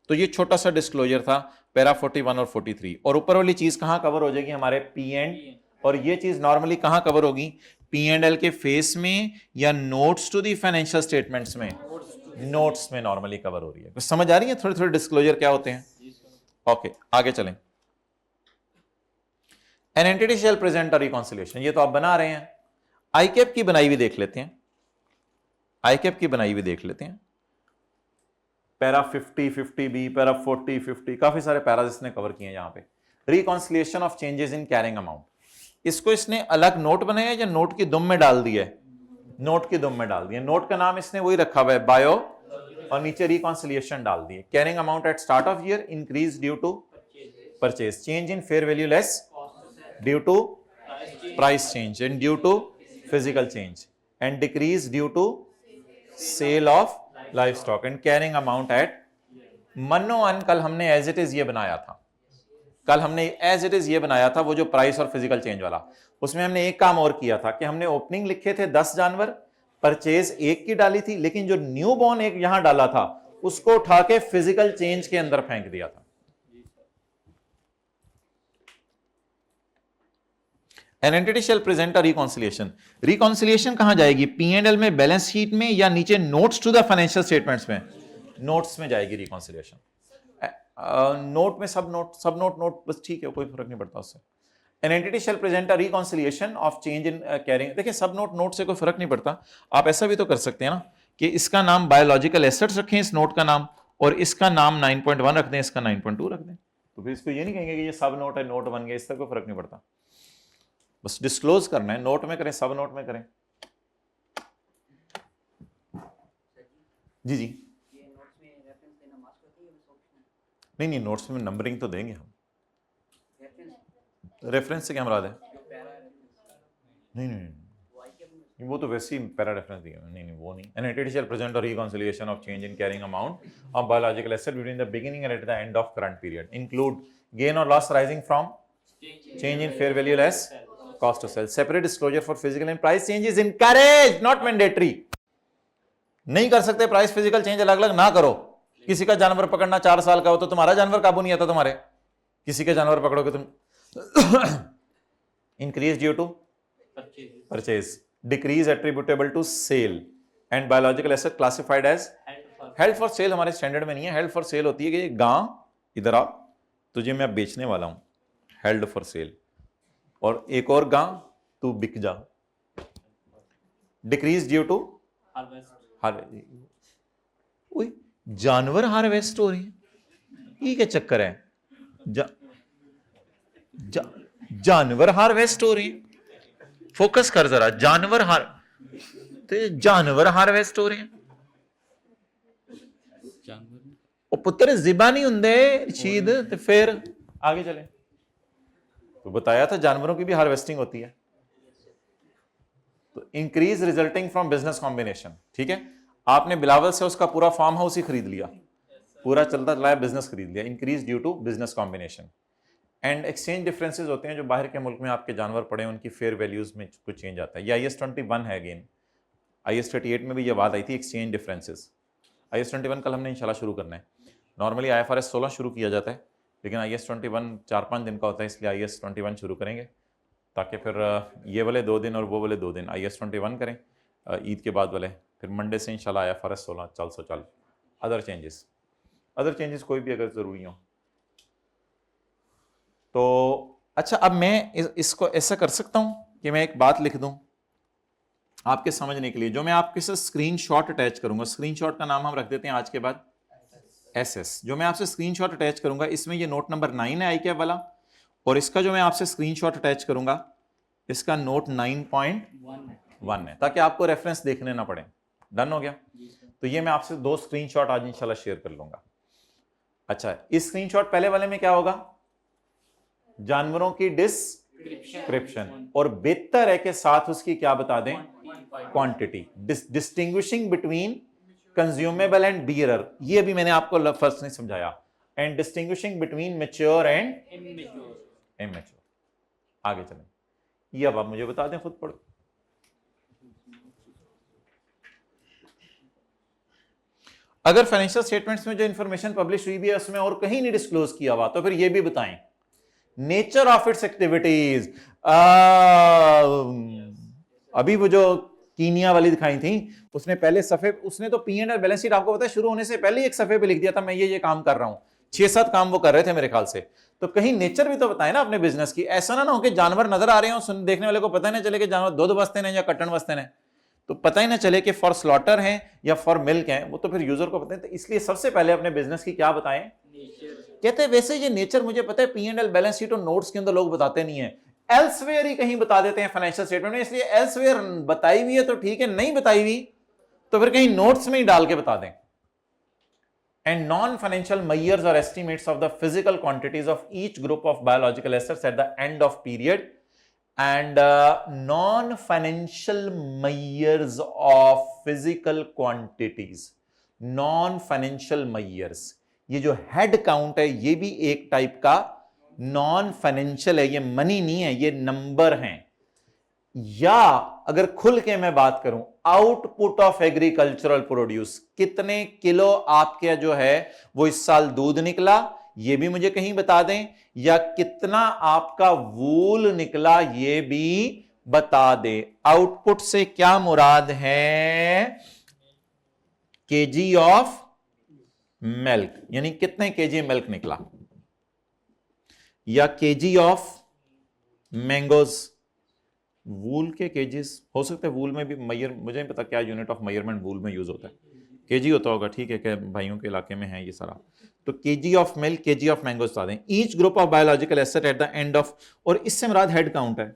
तो ये छोटा सा डिस्क्लोजर था पैरा 41 और 43, और ऊपर वाली चीज कहां कवर हो जाएगी, हमारे पी एंड, और ये चीज नॉर्मली कहां कवर होगी, पी एंड एल के फेस में या notes to the financial statements में, नोट्स में नॉर्मली कवर हो रही है। कुछ समझ आ रही है थोड़े थोड़े डिस्क्लोजर क्या होते हैं। ओके आगे चलें। An entity shall present a reconciliation, ये तो आप बना रहे हैं। आई कैप की बनाई हुई देख लेते हैं, आई कैप की बनाई हुई देख लेते हैं। पैरा 50, 50 बी, पैरा 40, 50, काफी सारे पैराज इसने कवर किए हैं यहां पे। Reconciliation of changes in carrying amount, इसको इसने अलग नोट बनाया या नोट की दुम में डाल दिया है? नोट की दुम में डाल दिया। नोट का नाम इसने वही रखा हुआ है बायो, और नीचे रिकॉन्सिलिएशन डाल दिए। Carrying amount at start of year increase due to purchase, change in fair value less due to price change and due to physical change, and decrease due to cell of life stock, and carrying amount at मनोअन। कल हमने as it is ये बनाया था, कल हमने as it is ये बनाया था, वो जो प्राइस और फिजिकल चेंज वाला। उसमें हमने एक काम और किया था कि हमने ओपनिंग लिखे थे 10 जानवर, परचेज 1 की डाली थी, लेकिन जो न्यू बॉर्न एक यहां डाला था उसको उठा के फिजिकल चेंज के अंदर फेंक दिया था। An entity shall present a reconciliation. Reconciliation कहां जाएगी? P&L में, बैलेंस शीट में, या नीचे notes to the financial statements में? नोट्स में जाएगी रिकॉन्सिलिएशन। नोट में सब नोट बस ठीक है, कोई फर्क नहीं पड़ता उससे। An entity shall present a reconciliation of change in carrying। देखिए सब नोट से कोई फर्क नहीं पड़ता। आप ऐसा भी तो कर सकते हैं ना कि इसका नाम बायोलॉजिकल एसेट्स रखें, इस नोट का नाम, और इसका नाम 9.1 रख दें, इसका 9.2 रख दें, तो फिर इसको ये नहीं कहेंगे कि ये सब नोट है, नोट बन गया, इससे कोई फर्क नहीं पड़ता। बस डिस्क्लोज करना है, नोट में करें, सब नोट में करें। जी जी नहीं, नोट्स में नंबरिंग तो देंगे हम, रेफरेंस से क्या मराद है? नहीं, वो तो वैसे ही पैरा रेफरेंस दिया। नहीं, वो नहीं। An entity shall present a reconciliation of change in carrying amount of biological asset between the beginning and at the end of current period. Include gain or loss arising from change in fair value less cost of sale. Separate disclosure for physical and price change is encouraged, not mandatory. नहीं कर सकते price physical change अलग अलग ना करो। किसी का जानवर पकड़ना 4 साल का हो तो तुम्हारा जानवर काबू नहीं आता तुम्हारे, किसी के जानवर पकड़ोगे तुम। Increase due to purchase, decrease attributable to sale, and biological asset classified as held for sale. हमारे स्टैंडर्ड में नहीं है। हेल्ड फॉर सेल होती है कि गां इधर आ, तुझे मैं बेचने वाला हूं, हेल्ड फॉर सेल, और एक और गां तू बिक जा। डिक्रीज ड्यू टू जानवर हार्वेस्ट हो रही है, ये क्या चक्कर है? जानवर हार्वेस्ट हो रही है, फोकस कर जरा। जानवर हार्वेस्ट हो रहे हैं। ओ पुत्र जिबा नहीं हुंदे रशीद, तो फिर आगे चले। तो बताया था जानवरों की भी हार्वेस्टिंग होती है। तो increase resulting from business combination, ठीक है। आपने बिलावल से उसका पूरा फार्म हाउस ही खरीद लिया, पूरा चलता चलाया बिजनेस खरीद लिया। Increase due to business combination, and exchange differences होते हैं जो बाहर के मुल्क में आपके जानवर पड़े, उनकी फेयर वैल्यूज में कुछ चेंज आता है। ये IAS 21 है। अगेन IAS 38 में भी ये बात आई थी, एक्सचेंज डिफरेंसेस। IAS 21 कल हमने इंशाल्लाह शुरू करना है। नॉर्मली IFRS 16 शुरू किया जाता है, लेकिन IAS 21 4-5 दिन का होता है, इसलिए IAS 21 शुरू करेंगे, ताकि फिर ये वाले 2 दिन और वो वाले 2 दिन IAS 21 करें ईद के बाद वाले, फिर मंडे से इंशाल्लाह IFRS 16 चल। अदर चेंजेस कोई भी अगर ज़रूरी हो तो। अच्छा, अब मैं इसको ऐसा कर सकता हूं कि मैं एक बात लिख दूं आपके समझने के लिए, जो मैं आपके साथ स्क्रीनशॉट अटैच करूंगा। स्क्रीनशॉट का नाम हम रख देते हैं आज के बाद SS। जो मैं आपसे स्क्रीनशॉट अटैच करूंगा, इसमें ये नोट नंबर 9 है ICAP वाला, और इसका जो मैं आपसे स्क्रीनशॉट अटैच करूंगा, इसका नोट 9.1 है, ताकि आपको रेफरेंस देखने ना पड़े। डन हो गया? तो ये मैं आपसे 2 स्क्रीनशॉट आज इंशाल्लाह शेयर कर लूंगा। अच्छा, इस स्क्रीनशॉट पहले वाले में क्या होगा? जानवरों की डिस्क्रिप्शन, और बेहतर है कि साथ उसकी क्या बता दें? Quantity. Distinguishing between consumable and bearer, ये भी मैंने आपको फर्स्ट नहीं समझाया। And distinguishing between mature and immature. आगे चलें, ये अब आप मुझे बता दें, खुद पढ़ो। अगर फाइनेंशियल स्टेटमेंट्स में जो इंफॉर्मेशन पब्लिश हुई भी है उसमें और कहीं नहीं डिस्क्लोज किया हुआ, तो फिर ये भी बताएं। नेचर ऑफ इट्स एक्टिविटीज, अभी वो जो कीनिया वाली दिखाई थी, उसने पहले सफे, उसने तो P&L बैलेंस शीट आपको पता है शुरू होने से पहले ही एक सफे पे लिख दिया था, मैं ये काम कर रहा हूं। 6-7 काम वो कर रहे थे मेरे ख्याल से। तो कहीं नेचर भी तो बताए ना अपने बिजनेस की। ऐसा ना हो कि जानवर नजर आ रहे हो, देखने वाले को पता ही ना चले कि जानवर दूध बसते हैं या कट्टन बसते हैं, तो पता ही ना चले कि फॉर स्लॉटर हैं या फॉर मिल्क हैं, वो तो फिर यूजर को पता है। तो इसलिए सबसे पहले अपने बिजनेस की क्या बताएं? कहते हैं वैसे ये नेचर मुझे पता है, P&L बैलेंस शीट और नोट्स के अंदर लोग बताते नहीं है, एल्सवेयर ही कहीं बता देते हैं फाइनेंशियल स्टेटमेंट में, इसलिए एल्सवेयर बताई हुई है तो ठीक है, नहीं बताई हुई तो फिर कहीं नोट्स में ही डाल के बता दें. And non-financial measures or estimates of the physical quantities of each group of biological assets at the end of period, and non-financial measures of physical quantities. Non-financial measures, ये जो हेड काउंट है ये भी एक टाइप का non financial है, ये money नहीं है, ये नंबर हैं. या अगर खुल के मैं बात करूं, आउटपुट ऑफ एग्रीकल्चरल प्रोड्यूस, कितने किलो आपके जो है वो इस साल दूध निकला, ये भी मुझे कहीं बता दें, या कितना आपका वूल निकला ये भी बता दें. आउटपुट से क्या मुराद है? केजी ऑफ मिल्क, यानी कितने केजी मिल्क निकला, या केजी ऑफ मैंगोज. वूल के केजीज हो सकते हैं, वूल में भी मुझे नहीं पता क्या यूनिट ऑफ मेजरमेंट वूल में यूज होता है, केजी होता होगा, ठीक है, कि भाइयों के इलाके में है ये सारा. तो KG of milk, KG of mangoes बता दें. Each group of biological asset eight the end of, और इससे मुराद हेड काउंट है,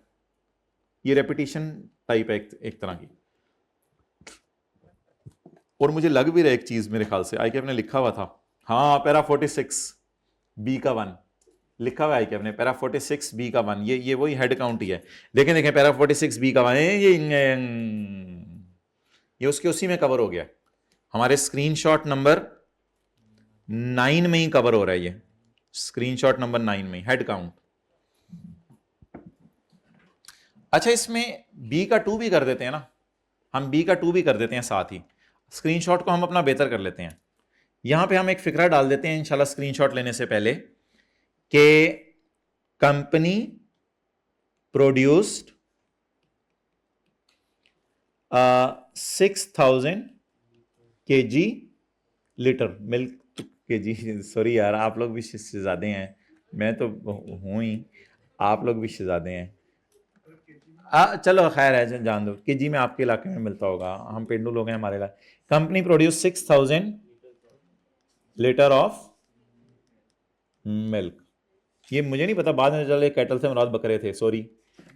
ये रेपिटेशन टाइप है एक तरह की. और मुझे लग भी रहा है एक चीज मेरे ख्याल से आई के आपने लिखा हुआ था, हाँ पैरा 46 बी का 1 लिखा हुआ है कि अपने पैरा 46 बी का 1, ये वही हेड काउंट ही है. देखें पैरा 46 बी का 1, ये उसके उसी में कवर हो गया, हमारे स्क्रीनशॉट नंबर 9 में ही कवर हो रहा है, ये स्क्रीनशॉट नंबर 9 में हेड काउंट. अच्छा, इसमें बी का 2 भी कर देते हैं ना, हम बी का 2 भी कर देते हैं साथ ही, स्क्रीनशॉट को हम अपना बेहतर कर लेते हैं. यहां पे हम एक फिक्रा डाल देते हैं इंशाल्लाह स्क्रीनशॉट लेने से पहले, कि company produced 6000 kg litre milk, KG sorry यार, आप लोग भी शहजादे हैं, मैं तो हूं ही, आप लोग भी शहजादे हैं. चलो खैर है, जान दो, केजी में आपके इलाके में मिलता होगा, हम पेंडू लोग हैं हमारे इलाके. Company produce 6000 litre of milk, ये मुझे नहीं पता, बाद में चले कैटल से मुराद बकरे थे, सॉरी.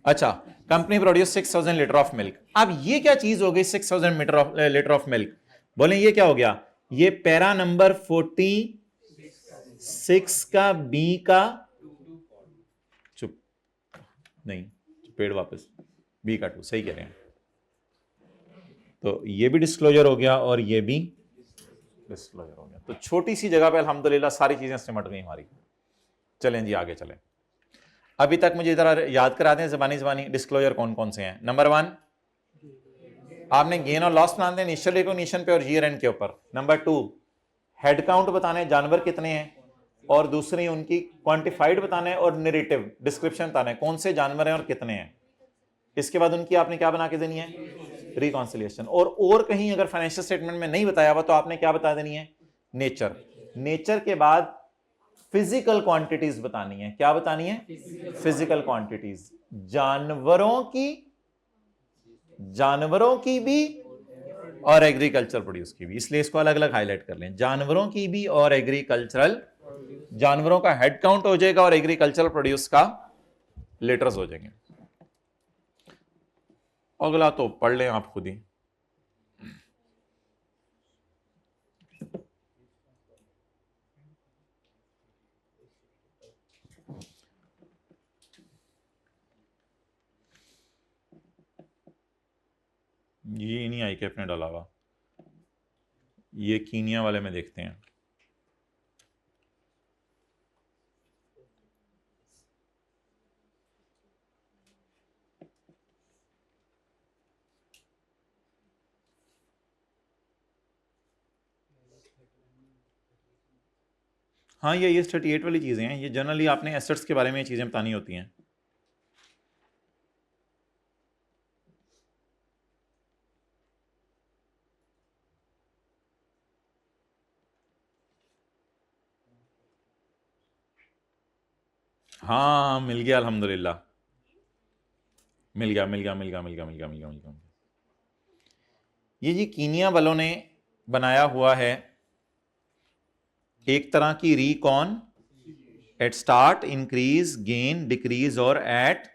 अच्छा, company produce 6000 litre of milk. अब ये क्या चीज हो गई 6000 लीटर ऑफ मिल्क, बोले ये क्या हो गया? ये पैरा नंबर 46 का बी का, चुप नहीं, पेड़ वापस, बी का 2, सही कह रहे हैं. तो ये भी डिस्क्लोजर हो गया और ये भी डिस्क्लोजर हो गया. तो छोटी सी जगह पे अल्हम्दुलिल्लाह सारी चीजें सिमट गई हमारी. चलें जी आगे चलें. अभी तक मुझे इधर याद करा दें ज़बानी डिस्क्लोजर कौन कौन से हैं. नंबर 1 आपने गेन और लॉस बनाते हैं इनिशियल रिकॉग्निशन पे और ईयर एंड के ऊपर. नंबर 2 हेड काउंट बताना है, जानवर कितने हैं, और दूसरी उनकी क्वांटिफाइड बताना है, और नरेटिव डिस्क्रिप्शन बताना है कौन से जानवर हैं और कितने हैं. इसके बाद उनकी आपने क्या बना के देनी है? रिकॉन्सिलिएशन. और कहीं अगर फाइनेंशियल स्टेटमेंट में नहीं बताया हुआ तो आपने क्या बता देनी है? नेचर. नेचर के बाद फिजिकल क्वांटिटीज बतानी है. क्या बतानी है? फिजिकल क्वांटिटीज, जानवरों की भी और एग्रीकल्चर प्रोड्यूस की भी, इसलिए इसको अलग अलग हाईलाइट कर लें. जानवरों की भी और एग्रीकल्चरल, जानवरों का हेड काउंट हो जाएगा और एग्रीकल्चरल प्रोड्यूस का लीटर्स हो जाएंगे. अगला तो पढ़ लें आप खुद ही. ये नहीं आई कैप ने डाला हुआ, ये कीनिया वाले में देखते हैं. हाँ, ये 38 वाली चीज़ें हैं, ये जनरली आपने एसेट्स के बारे में ये चीज़ें बतानी होती हैं. हाँ मिल गया अल्हम्दुलिल्लाह, मिल गया. ये जी कीनिया वालों ने बनाया हुआ है एक तरह की recon at start, increase, gain, decrease और एट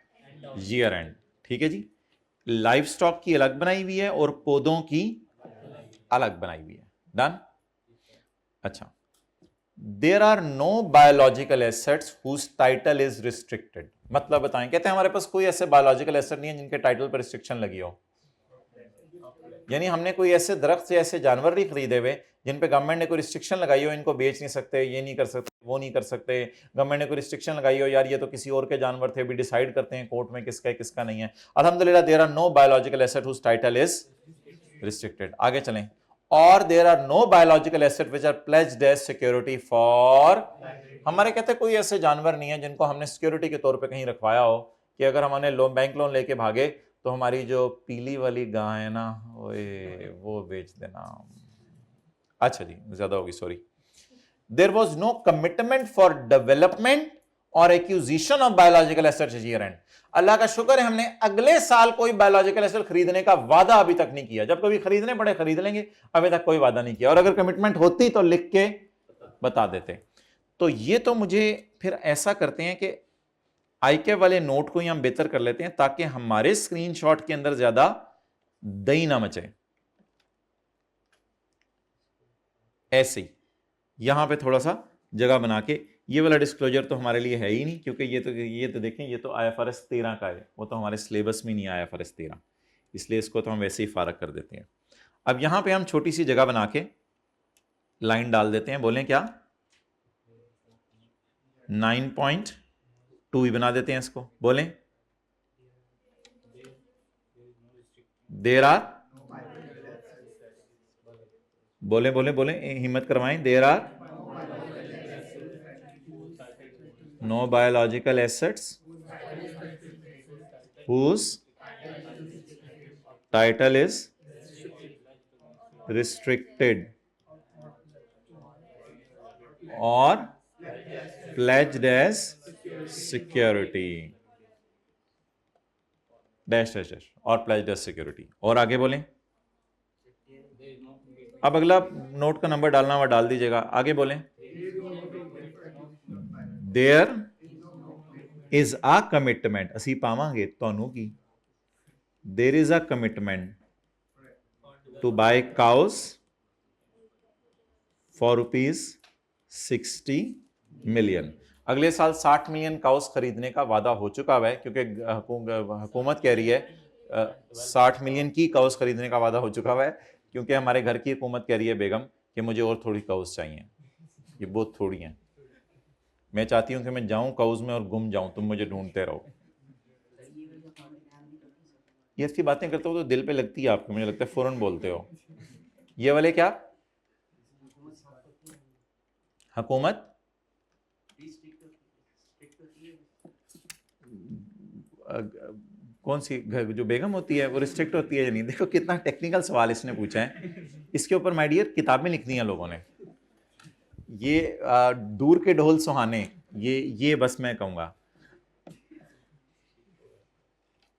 ईयर एंड। ठीक है जी। लाइफ स्टॉक की अलग बनाई हुई है और पौधों की अलग बनाई हुई है। डन। अच्छा, there are no biological assets whose title is restricted. मतलब बताएं, कहते हैं हमारे पास कोई ऐसे बायोलॉजिकल एसेट नहीं है जिनके टाइटल पर रिस्ट्रिक्शन लगी हो। यानी हमने कोई ऐसे दरख्त से ऐसे जानवर नहीं खरीदे हुए जिन पे गवर्नमेंट ने कोई रिस्ट्रिक्शन लगाई हो, इनको बेच नहीं सकते, ये नहीं कर सकते, वो नहीं कर सकते। गवर्नमेंट ने कोई रिस्ट्रिक्शन लगाई हो, यार ये तो किसी और के जानवर थे, भी डिसाइड करते हैं कोर्ट में किसका है किसका नहीं है। अल्हम्दुलिल्लाह there are no biological asset whose title is restricted. आगे चलें। और there are no biological asset which are pledged as security for. हमारे कहते हैं कोई ऐसे जानवर नहीं है जिनको हमने सिक्योरिटी के तौर पे कहीं रखवाया हो कि अगर हमने लोन, बैंक लोन लेके भागे तो हमारी जो पीली वाली गाय है ना, वो बेच देना। अच्छा जी, ज्यादा होगी, sorry. There was no commitment for development और acquisition of biological assets year end. Allah का शुक्र है हमने अगले साल कोई बायोलॉजिकल एसेट खरीदने का वादा अभी तक नहीं किया। जब कभी खरीदने पड़े खरीद लेंगे, अभी तक कोई वादा नहीं किया। और अगर कमिटमेंट होती तो लिख के बता देते। तो ये तो मुझे फिर ऐसा करते हैं कि आईके वाले नोट को ही हम बेहतर कर लेते हैं ताकि हमारे स्क्रीनशॉट के अंदर ज्यादा दही ना मचे। ऐसे ही यहां पे थोड़ा सा जगह बना के, ये वाला डिस्क्लोजर तो हमारे लिए है ही नहीं, क्योंकि ये तो देखें, ये तो IFRS 13 का है, वो तो हमारे सिलेबस में नहीं है IFRS 13, इसलिए इसको तो हम वैसे ही फारग कर देते हैं। अब यहां पे हम छोटी सी जगह बना के लाइन डाल देते हैं। बोलें क्या? 9.2 ही बना देते हैं इसको। बोलें देयर आर, बोले बोले बोले, हिम्मत करवाएं। There are no biological assets whose title is restricted or pledged as security dash dash dash और pledged as security। और आगे बोलें। अब अगला नोट का नंबर डालना हुआ डाल दीजिएगा। आगे बोलें। देयर इज अ कमिटमेंट, असी पावांगे ਤੁਹਾਨੂੰ की there is a commitment to buy cows for ₹60 million. अगले साल 60 मिलियन काउस खरीदने का वादा हो चुका है, क्योंकि हुकूमत कह रही है 60 मिलियन की काउस खरीदने का वादा हो चुका है, क्योंकि हमारे घर की हुकूमत कह रही है बेगम कि मुझे और थोड़ी काउस चाहिए, ये बहुत थोड़ी हैं। मैं चाहती हूं कि मैं जाऊं काउस में और गुम जाऊं, तुम मुझे ढूंढते रहो। ये ऐसी बातें करते हो तो दिल पे लगती है आपको, मुझे लगता है फौरन बोलते हो। ये वाले क्या? हुकूमत कौन सी जो बेगम होती है वो रिस्ट्रिक्ट होती है या नहीं? देखो कितना टेक्निकल सवाल इसने पूछा है। इसके ऊपर माय डियर किताबें लिखनी है लोगों ने। ये दूर के ढोल सुहाने, ये बस मैं कहूंगा।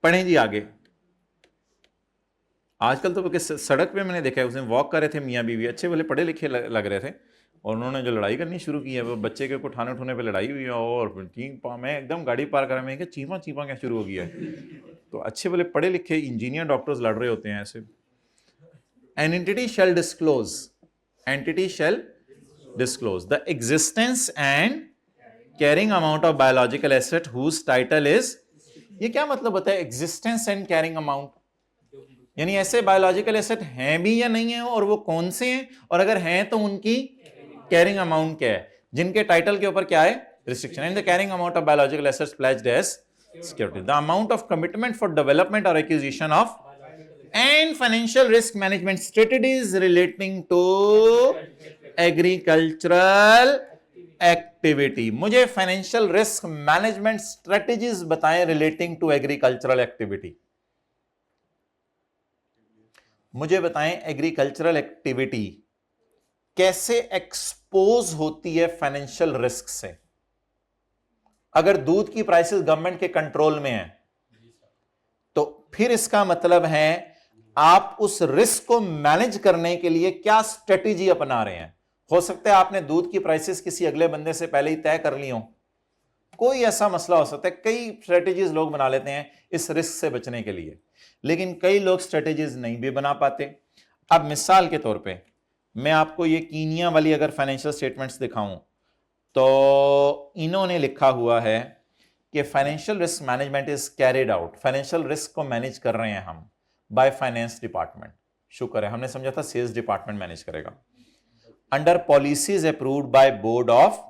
पढ़ें जी आगे। आजकल तो सड़क पे मैंने देखा है, उसने वॉक कर रहे थे मियाँ बीवी, अच्छे वाले पढ़े लिखे लग रहे थे, और उन्होंने जो लड़ाई करनी शुरू की है, वो बच्चे के उठाने उठाने पे लड़ाई हुई है। और मैं एकदम गाड़ी पार करा, मैं चीपा चीपा क्या शुरू हो गया है। तो अच्छे वाले पढ़े लिखे इंजीनियर डॉक्टर्स लड़ रहे होते हैं ऐसे। An entity shall disclose, entity shall disclose the existence and carrying amount of biological asset whose title is. ये क्या मतलब होता है एग्जिस्टेंस एंड कैरिंग अमाउंट? यानी ऐसे बायोलॉजिकल एसेट हैं भी या नहीं है, और वो कौन से हैं, और अगर हैं तो उनकी कैरिंग अमाउंट क्या है, जिनके टाइटल के ऊपर क्या है? Restriction. And the carrying amount of biological assets pledged as security, the amount of commitment for development और acquisition of and financial risk management strategies relating to agricultural activity. मुझे financial risk management strategies बताएं relating to agricultural activity. मुझे बताएं agricultural activity कैसे expose होती है financial risk से। अगर दूध की प्राइसेस गवर्नमेंट के कंट्रोल में है तो फिर इसका मतलब है आप उस रिस्क को मैनेज करने के लिए क्या स्ट्रेटेजी अपना रहे हैं। हो सकता है आपने दूध की प्राइसेस किसी अगले बंदे से पहले ही तय कर ली हो, कोई ऐसा मसला हो सकता है, कई स्ट्रेटेजीज लोग बना लेते हैं इस रिस्क से बचने के लिए, लेकिन कई लोग स्ट्रेटेजीज नहीं भी बना पाते। अब मिसाल के तौर पे मैं आपको ये कीनिया वाली अगर फाइनेंशियल स्टेटमेंट्स दिखाऊं तो इन्होंने लिखा हुआ है कि financial risk management is carried out, financial risk को मैनेज कर रहे हैं हम बाय फाइनेंस डिपार्टमेंट। शुक्र है, हमने समझा था सेल्स डिपार्टमेंट मैनेज करेगा। Under policies approved by board of,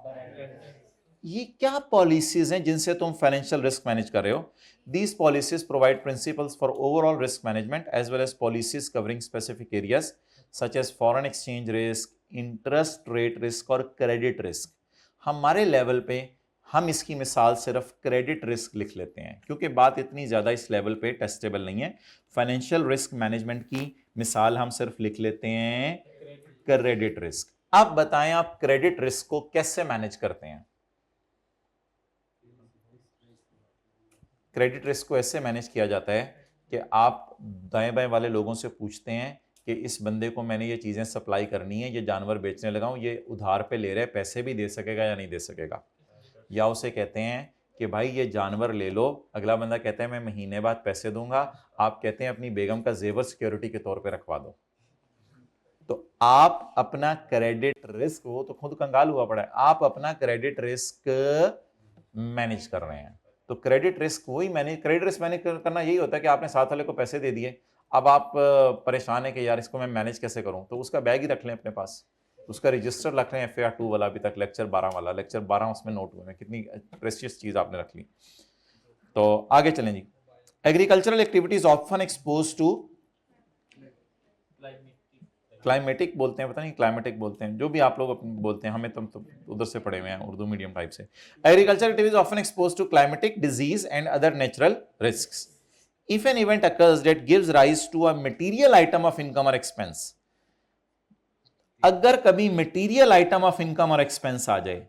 ये क्या पॉलिसीज हैं जिनसे तुम फाइनेंशियल रिस्क मैनेज कर रहे हो? These policies provide principles for overall risk management as well as policies covering specific areas such as foreign exchange risk, interest rate risk और credit risk. हमारे लेवल पे हम इसकी मिसाल सिर्फ क्रेडिट रिस्क लिख लेते हैं क्योंकि बात इतनी ज्यादा इस लेवल पे टेस्टेबल नहीं है। फाइनेंशियल रिस्क मैनेजमेंट की मिसाल हम सिर्फ लिख लेते हैं क्रेडिट रिस्क। अब बताएं आप क्रेडिट रिस्क को कैसे मैनेज करते हैं? क्रेडिट रिस्क को ऐसे मैनेज किया जाता है कि आप दाएं बाएं वाले लोगों से पूछते हैं कि इस बंदे को मैंने ये चीजें सप्लाई करनी है, ये जानवर बेचने लगा हूं, ये उधार पे ले रहा है, पैसे भी दे सकेगा या नहीं दे सकेगा। या उसे कहते हैं कि भाई ये जानवर ले लो, अगला बंदा कहता है मैं महीने बाद पैसे दूंगा, आप कहते हैं अपनी बेगम का जेवर सिक्योरिटी के तौर पे रखवा दो। तो आप अपना क्रेडिट रिस्क, वो तो खुद कंगाल हुआ पड़ा है, आप अपना क्रेडिट रिस्क मैनेज कर रहे हैं। तो क्रेडिट रिस्क वही मैनेज, क्रेडिट रिस्क मैनेज करना यही होता है कि आपने साथ वाले को पैसे दे दिए, अब आप परेशान है कि यार इसको मैं मैनेज कैसे करूं, तो उसका बैग ही रख लें अपने पास, उसका रजिस्टर रख लें FAR 2 वाला, अभी तक लेक्चर 12 वाला, लेक्चर 12 उसमें नोट हुए हैं, कितनी प्रेशियस चीज आपने रख ली। तो आगे चलें जी। Agricultural activities often expose to, climatic बोलते हैं, पता नहीं क्लाइमेटिक बोलते हैं, जो भी आप लोग बोलते हैं, हमें तो उधर से पढ़े हुए हैं उर्दू मीडियम टाइप से। Agriculture activities often expose to climatic disease and other natural risks if an event occurs that gives rise to a material item of income or expense। अगर कभी मटेरियल आइटम ऑफ इनकम और expense आ जाए,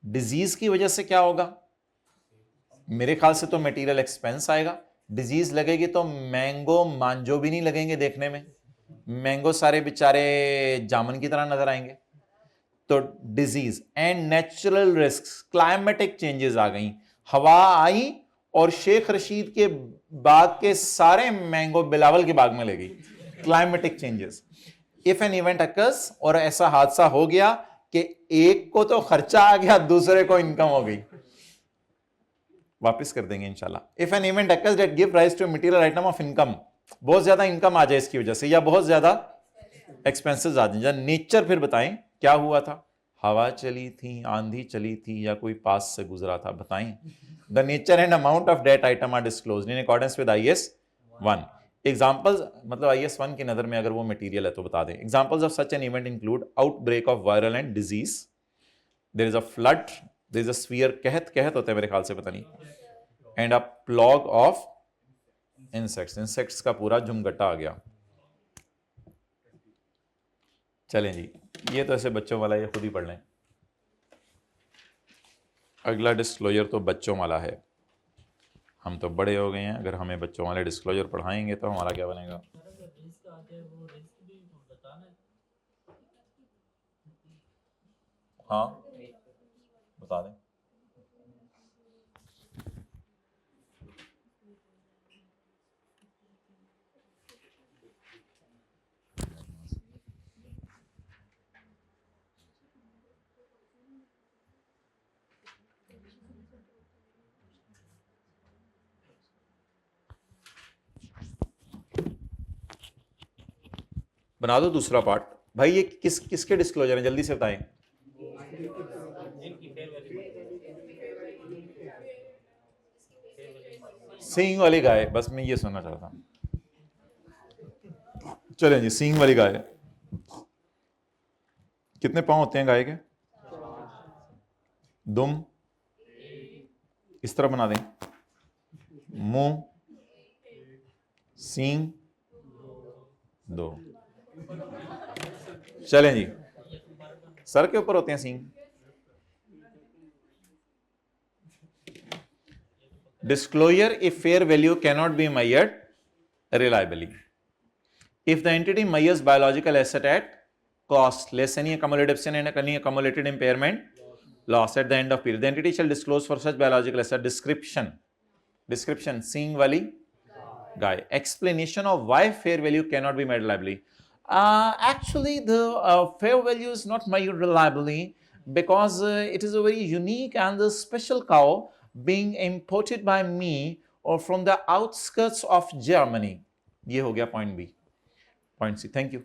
disease की वजह से क्या होगा? मेरे ख्याल से तो मटेरियल एक्सपेंस आएगा। डिजीज लगेगी तो मैंगो मांजो भी नहीं लगेंगे देखने में, मैंगो सारे बेचारे जामुन की तरह नजर आएंगे। तो disease and natural risk, climatic changes आ गई, हवा आई और शेख रशीद के बाग के सारे मैंगो बिलावल के बाग में ले गई, climatic changes. If an event occurs, और ऐसा हादसा हो गया कि एक को तो खर्चा आ गया, दूसरे को इनकम हो गई, वापस कर देंगे इंशाल्लाह। If an event occurs that give rise to material item of income, बहुत ज्यादा इनकम आ जाए इसकी वजह से, या बहुत ज्यादा एक्सपेंसेस आ जाए। नेचर फिर बताएं क्या हुआ था, हवा चली थी, आंधी चली थी, या कोई पास से गुजरा था, बताएं। The nature and amount of debt item are disclosed in accordance with IAS 1। Examples, मतलब IAS 1 की नजर में अगर वो मटेरियल है तो बता दें। Examples of such an event include outbreak of viral and disease, there is a flood, there is a sphere, कहत कहत होता है मेरे ख्याल से, पता नहीं, and a plague of insects, insects का पूरा झुमगट्टा आ गया। चलें जी, ये तो ऐसे बच्चों वाला, ये खुद ही पढ़ लें। अगला डिस्क्लोजर तो बच्चों वाला है, हम तो बड़े हो गए हैं, अगर हमें बच्चों वाले डिस्क्लोजर पढ़ाएंगे तो हमारा क्या बनेगा? हाँ बता दें। बना दो दूसरा पार्ट। भाई ये किसके डिस्क्लोजर है, जल्दी से बताएं। सींग वाली गाय, बस मैं ये सुनना चाहता हूं। चलें जी, सींग वाली गाय, कितने पांव होते हैं गाय के? दुम इस तरह बना दें, मुंह, सींग 2। चलें जी, सर के ऊपर होते हैं सींग। Disclosure if fair value cannot be measured reliably. If the entity measures biological asset at cost less any accumulated sin and any accumulated impairment loss at the end of period. The entity shall disclose for such biological asset description, seeing wali guy, explanation of why fair value cannot be made reliably. Actually, the fair value is not made reliably because it is a very unique and the special cow being imported by me or from the outskirts of Germany. ये हो गया point B. Point C. Thank you.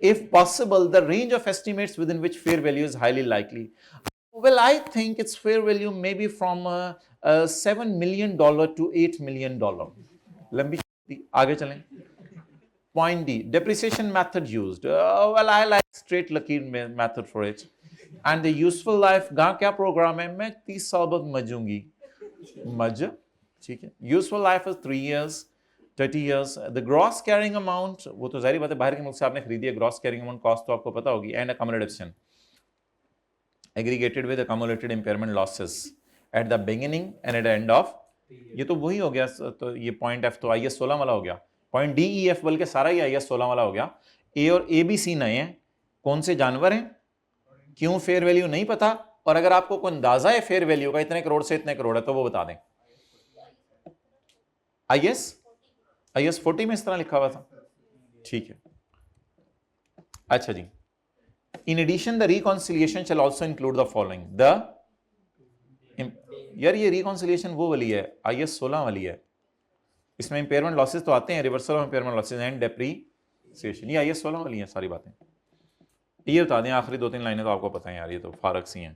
If possible, the range of estimates within which fair value is highly likely. Well, I think its fair value may be from $7 million to $8 million. लंबी आगे चलें. Point D, depreciation method used. Well, I like straight लकीर method for it. And the useful life का क्या programme है? मैं 30 साल बाद मजूंगी. मज, ठीक है. Useful life is 3 years, 30 years. The gross carrying amount, वो तो जाहिर बात है बाहर के मुल्क से आपने खरीदी है, gross carrying amount cost तो आपको पता होगी. And accumulation, aggregated with accumulated impairment losses at the beginning and at the end of. ये तो वही हो गया. तो ये point F तो IS 16 वाला हो गया. पॉइंट डी ई एफ बल्कि सारा ही IS 16 वाला हो गया. ए और ए बी सी नए हैं. कौन से जानवर हैं, क्यों फेयर वैल्यू नहीं पता, और अगर आपको कोई अंदाजा है फेयर वैल्यू का इतने करोड़ से इतने करोड़ है तो वो बता दें. IS 40 में इस तरह लिखा हुआ था. ठीक है. अच्छा जी. In addition the reconciliation shall also include the following. यार ये रिकॉन्सिलिएशन वो वाली है, IS 16 वाली है. इसमें इंपेयरमेंट लॉसेस तो आते हैं, reversal of impairment losses and depreciation. ये IS 16 वाली हैं सारी बातें. ये बता दें आखिरी 2-3 लाइनें तो आपको पता है यार, ये तो फारक सी हैं.